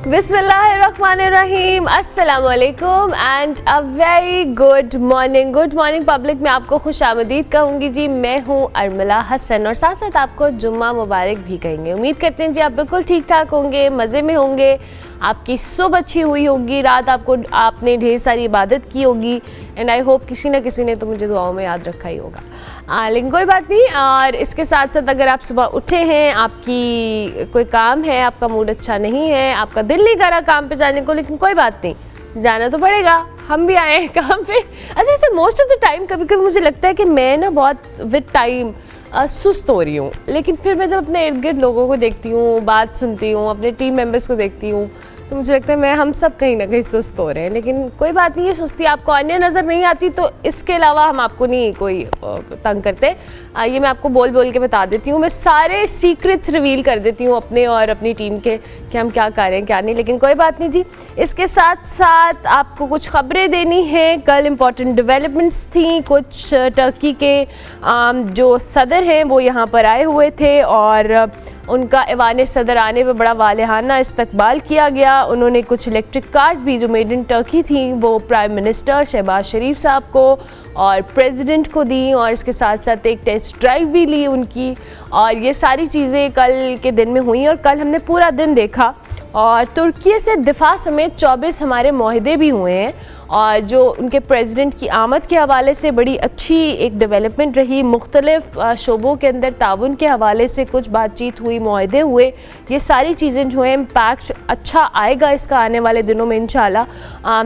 बिस्मिल्लाहिर्रहमानिर्रहीम, अस्सलाम वालेकुम and a very good morning public. मैं आपको खुशामदीद कहूँगी जी। मैं हूँ अरमला हसन और साथ साथ आपको जुम्मा मुबारक भी कहेंगे। उम्मीद करते हैं जी आप बिल्कुल ठीक ठाक होंगे, मज़े में होंगे, आपकी सुबह अच्छी हुई होगी, रात आपने ढेर सारी इबादत की होगी एंड आई होप किसी न किसी ने तो मुझे दुआओं में याद रखा ही होगा। लेकिन कोई बात नहीं। और इसके साथ साथ अगर आप सुबह उठे हैं, आपकी कोई काम है, आपका मूड अच्छा नहीं है, आपका दिल नहीं कर रहा काम पे जाने को, लेकिन कोई बात नहीं, जाना तो पड़ेगा। हम भी आए हैं काम पे। अच्छा, वैसे मोस्ट ऑफ द टाइम कभी कभी मुझे लगता है कि मैं ना बहुत विद टाइम सुस्त हो रही हूँ, लेकिन फिर मैं जब अपने इर्द गिर्द लोगों को देखती हूँ, बात सुनती हूँ, अपने टीम मेंबर्स को देखती हूँ, तो मुझे लगता है हम सब कहीं ना कहीं सुस्त हो रहे हैं। लेकिन कोई बात नहीं, ये सुस्ती आपको अन्य नज़र नहीं आती, तो इसके अलावा हम आपको नहीं कोई तंग करते। ये मैं आपको बोल बोल के बता देती हूँ, मैं सारे सीक्रेट्स रिवील कर देती हूँ अपने और अपनी टीम के कि हम क्या कर रहे हैं क्या नहीं। लेकिन कोई बात नहीं जी। इसके साथ साथ आपको कुछ खबरें देनी हैं। कल इम्पॉर्टेंट डेवलपमेंट्स थी। कुछ टर्की के जो सदर हैं वो यहाँ पर आए हुए थे और उनका ऐवान सदर आने पर बड़ा वालेहाना इस्तकबाल किया गया। उन्होंने कुछ इलेक्ट्रिक कार्स भी जो मेड इन टर्की थी वो प्राइम मिनिस्टर शहबाज शरीफ साहब को और प्रेसिडेंट को दी और इसके साथ साथ एक टेस्ट ड्राइव भी ली उनकी। और ये सारी चीज़ें कल के दिन में हुई और कल हमने पूरा दिन देखा। और तुर्की से दिफा समेत 24 हमारे मुआहदे भी हुए हैं और जो उनके प्रेसिडेंट की आमद के हवाले से बड़ी अच्छी एक डेवलपमेंट रही। मुख्तलिफ शोबों के अंदर ताउन के हवाले से कुछ बातचीत हुई, मुआहदे हुए। ये सारी चीज़ें जो हैं इम्पैक्ट अच्छा आएगा इसका आने वाले दिनों में इंशाल्लाह।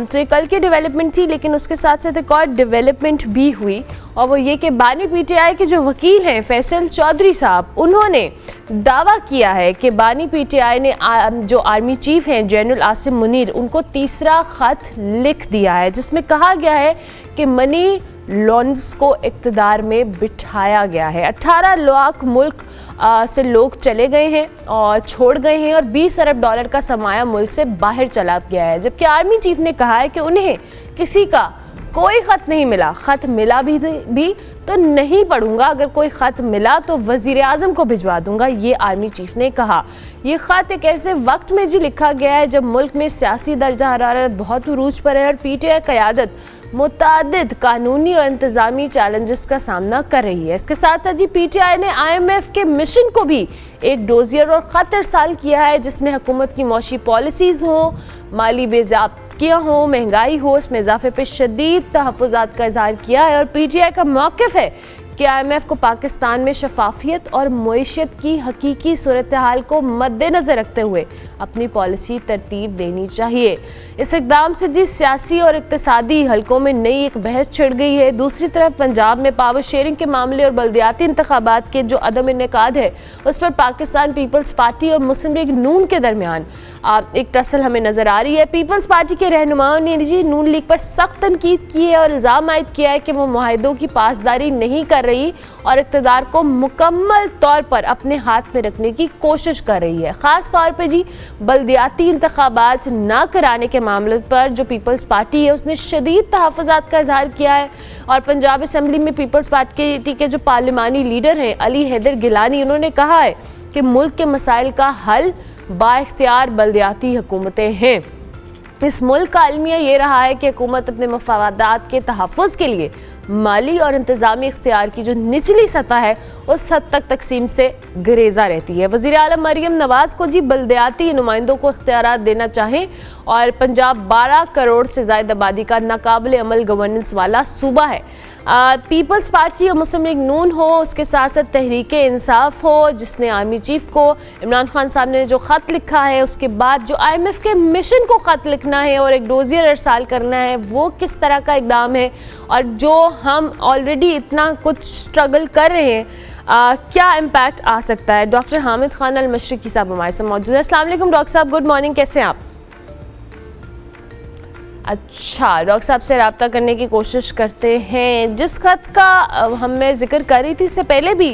तो ये कल की डेवलपमेंट थी, लेकिन उसके साथ साथ एक और डेवलपमेंट भी हुई और वो ये कि बानी पीटीआई के जो वकील हैं फैसल चौधरी साहब, उन्होंने दावा किया है कि बानी पीटीआई ने जो आर्मी चीफ हैं जनरल आसिम मुनीर, उनको तीसरा ख़त लिख दिया है जिसमें कहा गया है कि मनी लॉन्ड्स को इक़्तिदार में बिठाया गया है। 18 लाख मुल्क से लोग चले गए हैं और छोड़ गए हैं और 20 अरब डॉलर का सरमाया मुल्क से बाहर चला गया है। जबकि आर्मी चीफ ने कहा है कि उन्हें किसी का कोई ख़त नहीं मिला। ख़त मिला भी तो नहीं पढ़ूंगा, अगर कोई ख़त मिला तो वज़ीर आज़म को भिजवा दूंगा, ये आर्मी चीफ ने कहा। ये ख़त एक ऐसे वक्त में जी लिखा गया है जब मुल्क में सियासी दर्जा हरारत बहुत उरूज पर है और पीटीआई क़यादत मुतादिद कानूनी और इंतज़ामी चैलेंजेस का सामना कर रही है। इसके साथ साथ जी पीटीआई ने IMF के मिशन को भी एक डोजियर और ख़त इरसाल किया है जिसमें हुकूमत की मौशी पॉलिसीज़ हों, माली बेज़ाब्तियाँ हों, महंगाई हो, इसमें इजाफे पर शदीद तहफ़्फ़ुज़ात का इज़हार किया है। और पीटीआई का मौक़िफ़ है कि IMF को पाकिस्तान में शफाफियत और मईशत की हकीकी सूरत हाल को मद्देनज़र रखते हुए अपनी पॉलिसी तरतीब देनी चाहिए। इस इक़दाम से जी सियासी और इक़्तिसादी हलकों में नई एक बहस छिड़ गई है। दूसरी तरफ पंजाब में पावर शेयरिंग के मामले और बल्दियाती इंतखाबात के जो अदम इनेकाद है उस पर पाकिस्तान पीपल्स पार्टी और मुस्लिम लीग नून के दरमियान एक टसल हमें नज़र आ रही है। पीपल्स पार्टी के रहनुमाओं ने जी नून लीग पर सख्त तनकीद की है और इल्ज़ाम आयद किया है कि वो मुआहदों की पासदारी नहीं कर रही और इक़्तिदार को मुकम्मल तौर पर अपने हाथ में रखने की कोशिश कर रही है। ख़ास तौर पर जी बल्दियाती इंतखाबात ना कराने के मामले पर जो पीपल्स पार्टी है उसने शदीद तहफ़्फ़ुज़ात का इज़हार किया है। और पंजाब असम्बली में पीपल्स पार्टी के जो पार्लिमानी लीडर हैं अली हैदर गिलानी, उन्होंने कहा है कि मुल्क के मसाइल का हल बाइख्तियार बल्दियाती हुकूमतें हैं। इस मुल्क का अलमिया ये रहा है कि हुकूमत अपने मफादात के तहफ़्फ़ुज़ के लिए माली और इंतज़ामी इख्तियार की जो निचली सतह है उस हद तक तकसीम से गुरेज़ा रहती है। वज़ीर आलम मरियम नवाज़ को जी बल्दियाती नुमाइंदों को इख्तियारात देना चाहें और पंजाब 12 करोड़ से ज़ायद आबादी का नाकाबिल अमल गवर्नेंस वाला सूबा है। पीपल्स पार्टी और मुस्लिम लीग नून हो, उसके साथ साथ तहरीक इंसाफ हो जिसने आर्मी चीफ को इमरान खान साहब ने जो ख़त लिखा है, उसके बाद जो IMF के मिशन को ख़त लिखना है और एक डोजियर इरसाल करना है, वो किस तरह का इक़दाम है और जो हम ऑलरेडी इतना कुछ स्ट्रगल कर रहे हैं क्या इम्पैक्ट आ सकता है। डॉक्टर हामिद खान अल मशरिकी साहब हमारे साथ मौजूद है। अस्सलाम वालेकुम डॉक्टर साहब, गुड मॉर्निंग, कैसे हैं आप? अच्छा, डॉक्टर साहब से रब्ता करने की कोशिश करते हैं। जिस ख़त का मैं ज़िक्र कर रही थी इससे पहले भी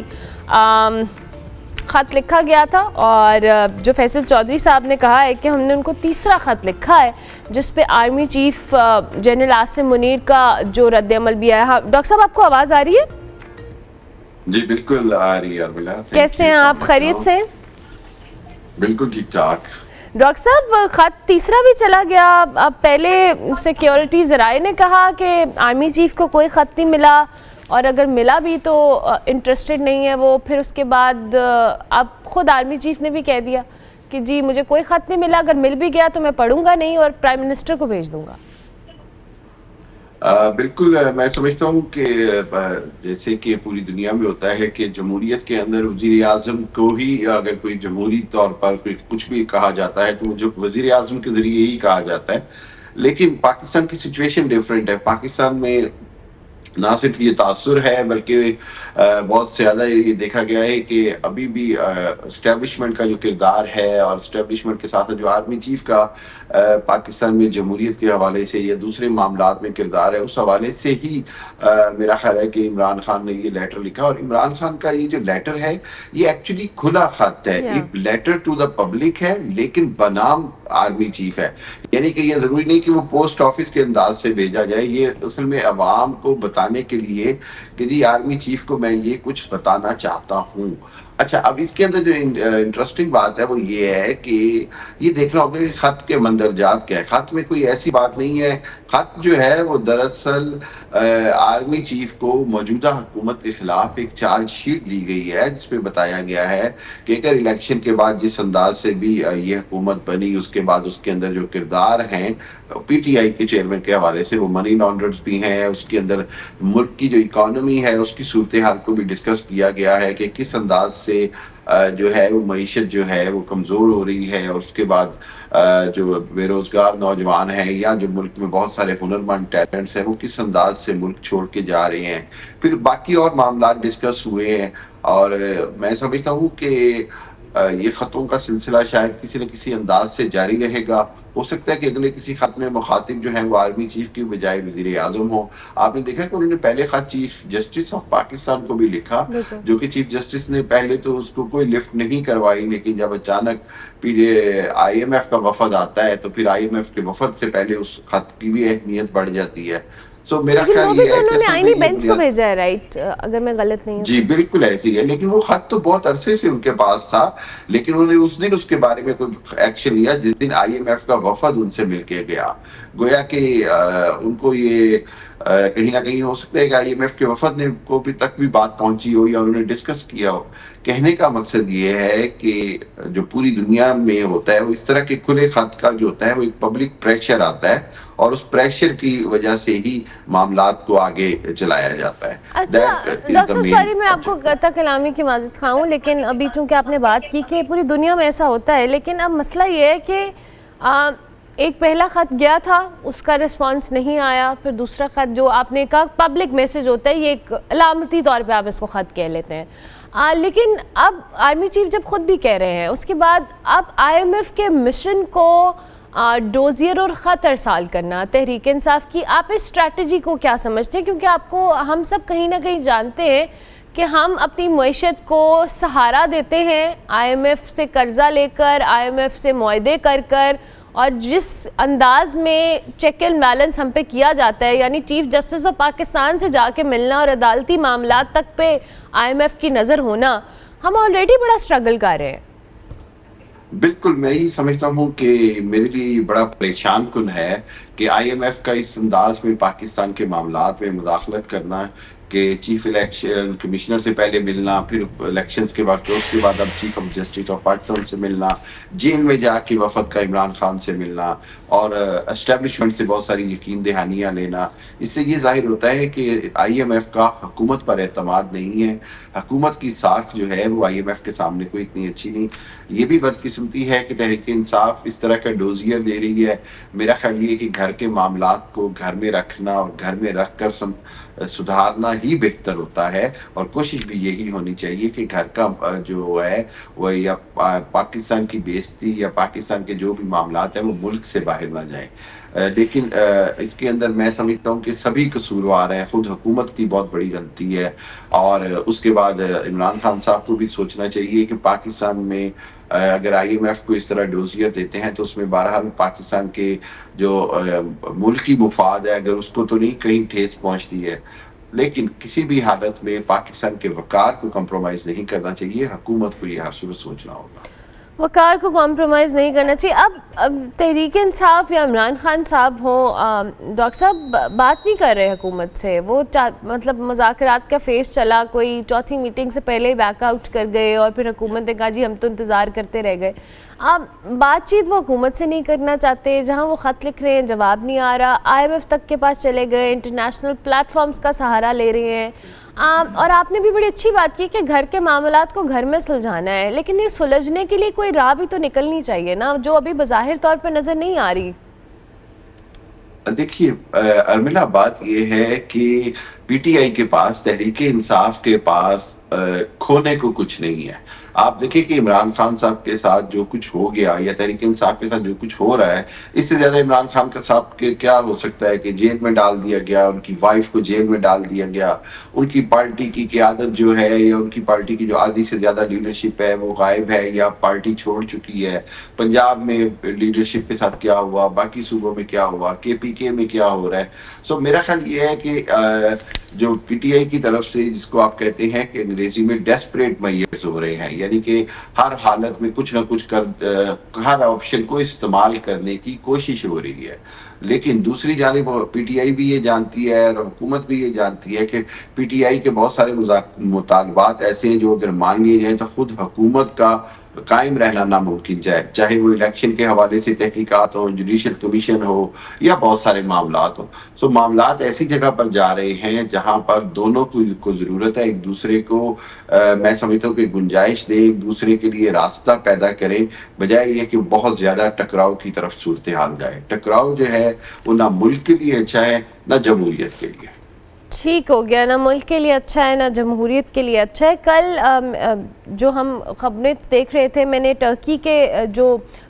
ख़त लिखा गया था और जो फैसल चौधरी साहब ने कहा है कि हमने उनको तीसरा ख़त लिखा है जिस पे army chief general Asim Munir का जो रद्द-ए-अमल भी आया। डॉक्टर साहब आपको आवाज़ आ रही है? जी बिल्कुल आ रही है। कैसे हैं आप, खैरियत से? बिल्कुल ठीक ठाक। डॉक्टर साहब ख़त तीसरा भी चला गया। अब पहले सिक्योरिटी ज़राए ने कहा कि आर्मी चीफ को कोई ख़त नहीं मिला, और अगर मिला भी तो इंटरेस्टेड नहीं है वो। फिर उसके बाद अब ख़ुद आर्मी चीफ ने भी कह दिया कि जी मुझे कोई ख़त नहीं मिला, अगर मिल भी गया तो मैं पढ़ूंगा नहीं और प्राइम मिनिस्टर को भेज दूंगा। बिल्कुल, मैं समझता हूँ कि जैसे कि पूरी दुनिया में होता है कि जमहूरियत के अंदर वज़ीर आज़म को ही अगर कोई जमहूरी तौर पर कोई कुछ भी कहा जाता है तो वो जो वज़ीर आज़म के ज़रिए ही कहा जाता है। लेकिन पाकिस्तान की सिचुएशन डिफरेंट है। पाकिस्तान में ना सिर्फ ये तासुर है बल्कि बहुत ज़्यादा ये देखा गया है कि अभी भी एस्टेब्लिशमेंट का जो किरदार है और एस्टेब्लिशमेंट के साथ जो आर्मी चीफ का पाकिस्तान में जमहूरियत के हवाले से या दूसरे मामलात में किरदार है, उस हवाले से ही मेरा ख्याल है कि इमरान खान ने ये लेटर लिखा। और इमरान खान का ये जो लेटर है ये एक्चुअली खुला खत है, एक लेटर टू द पब्लिक है, लेकिन बनाम आर्मी चीफ है। यानी कि ये जरूरी नहीं कि वो पोस्ट ऑफिस के अंदाज से भेजा जाए, ये असल में अवाम को बताने के लिए कि जी आर्मी चीफ को मैं ये कुछ बताना चाहता हूँ। अच्छा, अब इसके अंदर जो इंटरेस्टिंग बात है वो ये है कि ये देखना होगा कि खत के मंदरजात क्या है। खत में कोई ऐसी बात नहीं है। खत जो है वो दरअसल आर्मी चीफ को मौजूदा हुकूमत के खिलाफ एक चार्जशीट दी गई है जिसमें बताया गया है कि अगर इलेक्शन के बाद जिस अंदाज से भी ये हुकूमत बनी, उसके बाद उसके अंदर जो किरदार हैं पीटीआई के चेयरमैन के हवाले से वो मनी लॉन्ड्रर्स भी हैं, उसके अंदर मुल्क की जो इकोनॉमी है उसकी सूरत हाल को भी डिस्कस किया गया है कि किस अंदाज से जो है वो मईशत जो है वो कमज़ोर हो रही है, और उसके बाद जो बेरोजगार नौजवान हैं या जो मुल्क में बहुत सारे हुनरमंद टैलेंट्स हैं वो किस अंदाज से मुल्क छोड़ के जा रहे हैं। फिर बाकी और मामला डिस्कस हुए हैं, और मैं समझता हूँ कि ये खतों का सिलसिला शायद किसी न किसी अंदाज से जारी रहेगा। हो सकता है कि अगले किसी खत में मुखातिब जो है वो आर्मी चीफ की बजाय वज़ीर आज़म हो। आपने देखा कि उन्होंने पहले खत चीफ जस्टिस ऑफ पाकिस्तान को भी लिखा, जो कि चीफ जस्टिस ने पहले तो उसको कोई लिफ्ट नहीं करवाई, लेकिन जब अचानक IMF का वफद आता है तो फिर IMF के वफद से पहले उस खत की भी अहमियत बढ़ जाती है। मेरा ख्याल ये है कि उन्होंने आईनी बेंच को भेजा है, राइट? अगर मैं गलत नहीं हूँ। जी बिल्कुल ऐसी है, लेकिन वो खत तो बहुत अरसे से उनके पास था, लेकिन उन्होंने उस दिन उसके बारे में कोई एक्शन लिया जिस दिन IMF का वफद उनसे मिलके गया। गोया कि उनको ये कहीं ना कहीं हो सकता है कि IMF के वफद ने को भी तक भी बात पहुंची हो या उन्होंने डिस्कस किया हो। कहने का मकसद ये है कि जो पूरी दुनिया में होता है वो इस तरह के खुले खत का जो होता है वो एक पब्लिक प्रेशर आता है, और उस प्रेशर की वजह से ही मामलात को आगे चलाया जाता है। अच्छा डॉक्टर, सॉरी मैं आपको कता कलामी की माज़रत खाऊं, लेकिन अभी चूंकि आपने बात की कि पूरी दुनिया में ऐसा होता है, लेकिन अब मसला ये है कि एक पहला ख़त गया था, उसका रिस्पांस नहीं आया, फिर दूसरा ख़त जो आपने कहा पब्लिक मैसेज होता है, ये एक अलामती तौर पे आप इसको ख़त कह लेते हैं। लेकिन अब आर्मी चीफ जब खुद भी कह रहे हैं, उसके बाद अब IMF के मिशन को डोजियर और ख़त अरसाल करना तहरीक इंसाफ की, आप इस स्ट्रैटेजी को क्या समझते हैं? क्योंकि आपको हम सब कहीं ना कहीं जानते हैं कि हम अपनी मईशत को सहारा देते हैं IMF से कर्जा लेकर, IMF से मुआहदे कर कर, और जिस अंदाज में चेक एंड बैलेंस हम पे किया जाता है, यानी चीफ जस्टिस ऑफ पाकिस्तान से जाके मिलना और अदालती मामलात तक पे IMF की नज़र होना, हम ऑलरेडी बड़ा स्ट्रगल कर रहे हैं। बिल्कुल, मैं ही समझता हूँ कि मेरे लिए बड़ा परेशान कुन है कि IMF का इस अंदाज में पाकिस्तान के मामलात में मुदाखलत करना कि चीफ इलेक्शन कमिश्नर से पहले मिलना, फिर इलेक्शंस के वक्त, उसके बाद अब chief of justice of Pakistan से मिलना, जेल में जाके वफद का इमरान खान से मिलना, और एस्टेब्लिशमेंट से बहुत सारी यकीन दहानियाँ लेना। इससे ये जाहिर होता है कि IMF का हुकूमत पर एतमाद नहीं है। हुकूमत की साख जो है वो IMF के सामने कोई इतनी अच्छी नहीं। ये भी बदकिस्मती है कि तहरीक इंसाफ इस तरह का डोजियर दे रही है। मेरा ख्याल ये कि घर के मामलात को घर में रखना और घर में रख कर सुधारना ही बेहतर होता है, और कोशिश भी यही होनी चाहिए कि घर का जो है वो या पाकिस्तान की बेइज्जती या पाकिस्तान के जो भी मामलात हैं वो मुल्क से बाहर ना जाए। लेकिन इसके अंदर मैं समझता हूँ कि सभी कसूरवार हैं। खुद हुकूमत की बहुत बड़ी गलती है, और उसके बाद इमरान खान साहब को भी सोचना चाहिए कि पाकिस्तान में अगर IMF को इस तरह डोजियर देते हैं तो उसमें बहरहाल पाकिस्तान के जो मुल्की मुफाद है अगर उसको तो नहीं कहीं ठेस पहुंचती है, लेकिन किसी भी हालत में पाकिस्तान के वकार को कंप्रोमाइज़ नहीं करना चाहिए। हुकूमत को यह हर सूरत सोचना होगा। वक़ार को कॉम्प्रोमाइज़ नहीं करना चाहिए। अब तहरीक इंसाफ या इमरान खान साहब हो, डॉक्टर साहब बात नहीं कर रहे हुकूमत से, वो मतलब मुज़ाकरात का फेज़ चला, कोई चौथी मीटिंग से पहले ही बैकआउट कर गए और फिर हुकूमत ने कहा जी हम तो इंतज़ार करते रह गए। अब बातचीत वो हुकूमत से नहीं करना चाहते, जहाँ वो ख़त लिख रहे हैं जवाब नहीं आ रहा, IMF तक के पास चले गए, इंटरनेशनल प्लेटफॉर्म्स का सहारा ले रहे हैं। और आपने भी बड़ी अच्छी बात की कि घर के मामलात को घर में सुलझाना है, लेकिन ये सुलझने के लिए कोई राह भी तो निकलनी चाहिए ना, जो अभी बज़ाहिर तौर पर नज़र नहीं आ रही। देखिए अर्मिला, बात यह है कि पीटीआई के पास, तहरीक इंसाफ के पास खोने को कुछ नहीं है। आप देखिए कि इमरान खान साहब के साथ जो कुछ हो गया या तहरीक इंसाफ के साथ जो कुछ हो रहा है, इससे ज्यादा इमरान खान के साहब के क्या हो सकता है कि जेल में डाल दिया गया, उनकी वाइफ को जेल में डाल दिया गया, उनकी पार्टी की क़यादत जो है या उनकी पार्टी की जो आधी से ज्यादा लीडरशिप है वो गायब है या पार्टी छोड़ चुकी है। पंजाब में लीडरशिप के साथ क्या हुआ, बाकी सूबों में क्या हुआ, KPK में क्या हो रहा है। सो मेरा ख्याल ये है कि जो पीटीआई की तरफ से, जिसको आप कहते हैं कि अंग्रेजी में डेस्परेट मेजर्स हो रहे हैं, यानी कि हर हालत में कुछ ना कुछ हर ऑप्शन को इस्तेमाल करने की कोशिश हो रही है। लेकिन दूसरी जानिब पीटीआई भी ये जानती है और हुकूमत भी ये जानती है कि पीटीआई के बहुत सारे मुतालबात ऐसे हैं जो अगर मान लिए जाएं तो खुद हुकूमत का कायम रहना नामुमकिन जाए, चाहे वो इलेक्शन के हवाले से तहकीकात हो, जुडिशल कमीशन हो या बहुत सारे मामलात हो। सो मामलात ऐसी जगह पर जा रहे हैं जहां पर दोनों को जरूरत है एक दूसरे को, मैं समझता हूँ कि गुंजाइश दे, एक दूसरे के लिए रास्ता पैदा करें, बजाय ये कि बहुत ज्यादा टकराव की तरफ सूरत हाल जाए। टकराव जो है वो ना मुल्क के लिए अच्छा है ना जमहूरियत के लिए। ठीक हो गया, ना मुल्क के लिए अच्छा है ना जमहूरियत के लिए अच्छा है। कल जो हम खबरें देख रहे थे, मैंने टर्की के जो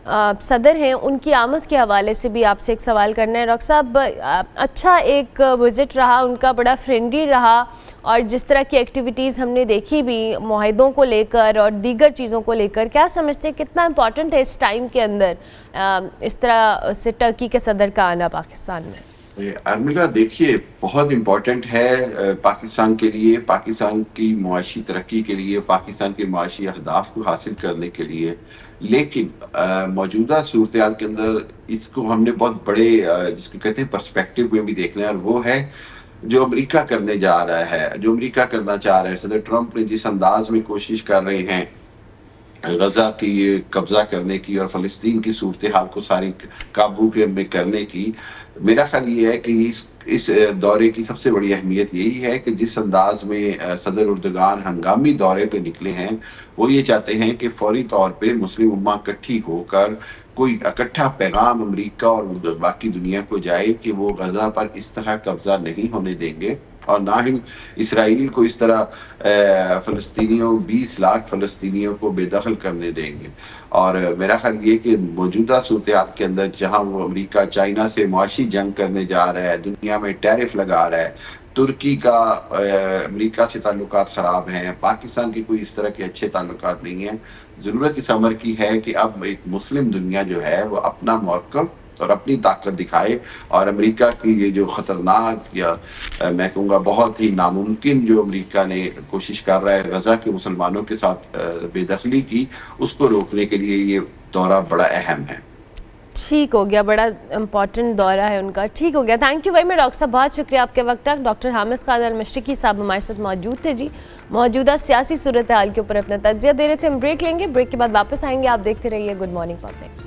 सदर हैं उनकी आमद के हवाले से भी आपसे एक सवाल करना है। डॉक्टर साहब, अच्छा एक विज़िट रहा उनका, बड़ा फ्रेंडली रहा, और जिस तरह की एक्टिविटीज़ हमने देखी भी मुआहदों को लेकर और दीगर चीज़ों को लेकर, क्या समझते हैं कितना इम्पॉर्टेंट है इस टाइम के अंदर इस तरह से टर्की के सदर का आना पाकिस्तान में? अर्मिला, देखिए बहुत इम्पोर्टेंट है पाकिस्तान के लिए, पाकिस्तान की मुआशी तरक्की के लिए, पाकिस्तान के मुआशी अहदाफ को हासिल करने के लिए। लेकिन मौजूदा सूरत हाल के अंदर इसको हमने बहुत बड़े जिसको कहते हैं पर्सपेक्टिव में भी देखना है, और वो है जो अमेरिका करने जा रहा है, जो अमेरिका करना चाह रहा है। सदर ट्रंप ने जिस अंदाज में कोशिश कर रहे हैं गजा की कब्जा करने की और फ़लस्तीन की सूरत हाल को सारी काबू में करने की, मेरा ख्याल ये है कि इस दौरे की सबसे बड़ी अहमियत यही है कि जिस अंदाज में सदर उर्दगान हंगामी दौरे पे निकले हैं, वो ये चाहते हैं कि फौरी तौर पे मुस्लिम उम्मा इकट्ठी होकर कोई इकट्ठा पैगाम अमेरिका और बाकी दुनिया को जाए कि वो गजा पर इस तरह कब्जा नहीं होने देंगे, और ना ही इसराइल को इस तरह फ़लस्तीनियों 20 लाख फ़लस्तीनियों को बेदखल करने देंगे। और मेरा ख्याल ये कि मौजूदा सूरत के अंदर जहां वो अमेरिका चाइना से मुआशी जंग करने जा रहा है, दुनिया में टैरिफ लगा रहा है, तुर्की का अमेरिका से ताल्लुकात ख़राब हैं, पाकिस्तान के कोई इस तरह के अच्छे ताल्लुकात नहीं हैं। ज़रूरत इस अमर की है कि अब एक मुस्लिम दुनिया जो है वो अपना मौक़िफ़ और अपनी ताकत दिखाए, और अमेरिका की ये जो खतरनाक या मैं कहूँगा बहुत ही नामुमकिन जो अमेरिका ने कोशिश कर रहा है गजा के मुसलमानों के साथ बेदखली की, उसको रोकने के लिए ये दौरा बड़ा अहम है। ठीक हो गया, बड़ा इम्पॉर्टेंट दौरा है उनका। ठीक हो गया, thank you very much doctor साहब, बहुत शुक्रिया आपके वक्त तक। डॉक्टर हामिद खान अल-मशरिकी साहब हमारे साथ मौजूद थे जी, मौजूदा सियासी सूरत हाल के ऊपर अपना तज्जिया दे रहे थे। हम ब्रेक लेंगे, ब्रेक के बाद वापस आएंगे। आप देखते रहिए good morning public.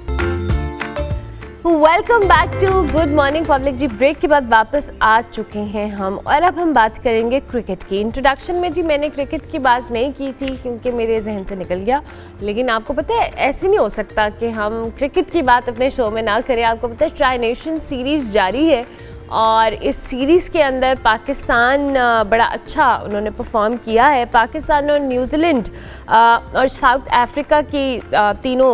Welcome back to good morning public ji. Break के बाद वापस आ चुके हैं हम, और अब हम बात करेंगे क्रिकेट की। इंट्रोडक्शन में जी मैंने क्रिकेट की बात नहीं की थी क्योंकि मेरे जहन से निकल गया, लेकिन आपको पता है ऐसे नहीं हो सकता कि हम क्रिकेट की बात अपने शो में ना करें। आपको पता है ट्राई नेशन सीरीज़ जारी है, और इस सीरीज़ के अंदर पाकिस्तान बड़ा अच्छा उन्होंने परफॉर्म किया है। पाकिस्तान और न्यूजीलैंड और साउथ अफ्रीका की तीनों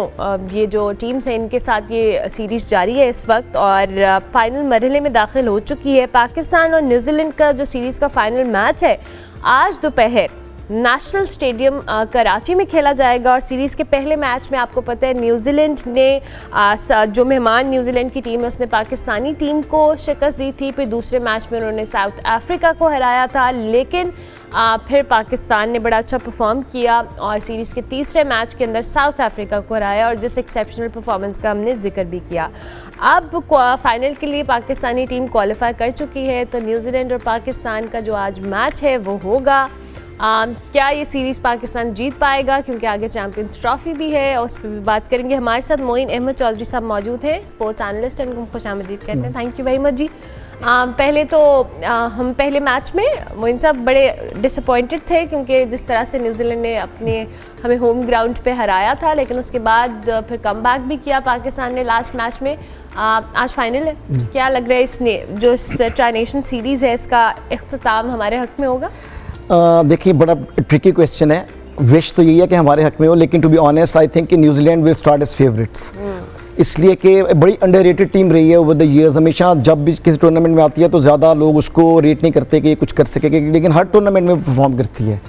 ये जो टीम्स हैं इनके साथ ये सीरीज़ जारी है इस वक्त, और फाइनल मरहले में दाखिल हो चुकी है। पाकिस्तान और न्यूजीलैंड का जो सीरीज़ का फाइनल मैच है आज दोपहर नेशनल स्टेडियम कराची में खेला जाएगा और सीरीज़ के पहले मैच में आपको पता है न्यूजीलैंड ने जो मेहमान न्यूजीलैंड की टीम है उसने पाकिस्तानी टीम को शिकस्त दी थी। फिर दूसरे मैच में उन्होंने साउथ अफ्रीका को हराया था, लेकिन फिर पाकिस्तान ने बड़ा अच्छा परफॉर्म किया और सीरीज़ के तीसरे मैच के अंदर साउथ अफ्रीका को हराया और जिस एक्सेप्शनल परफॉर्मेंस का हमने जिक्र भी किया। अब फाइनल के लिए पाकिस्तानी टीम क्वालिफाई कर चुकी है, तो न्यूजीलैंड और पाकिस्तान का जो आज मैच है वो होगा। क्या ये सीरीज़ पाकिस्तान जीत पाएगा, क्योंकि आगे चैम्पियंस ट्रॉफी भी है और उस पर भी बात करेंगे। हमारे साथ मोइन अहमद चौधरी साहब मौजूद हैं, स्पोर्ट्स एनालिस्ट, इनको खुशामदीद कहते हैं। थैंक यू वेरी मच जी। पहले तो हम पहले मैच में मोइन साहब बड़े डिसअपॉइंटेड थे क्योंकि जिस तरह से न्यूजीलैंड ने हमें होम ग्राउंड पे हराया था, लेकिन उसके बाद फिर कमबैक भी किया पाकिस्तान ने लास्ट मैच में। आज फाइनल है, क्या लग रहा है इसने जो ट्राई नेशन सीरीज़ है इसका इख्तिताम हमारे हक में होगा? देखिए, बड़ा ट्रिकी क्वेश्चन है। विश तो यही है कि हमारे हक में हो, लेकिन to be honest I think कि New Zealand will start as favourites, इसलिए कि बड़ी अंडररेटेड टीम रही है ओवर द ईयर्स। हमेशा जब भी किसी टूर्नामेंट में आती है तो ज़्यादा लोग उसको रेट नहीं करते कि ये कुछ कर सकेगी, लेकिन हर टूर्नामेंट में परफॉर्म करती है।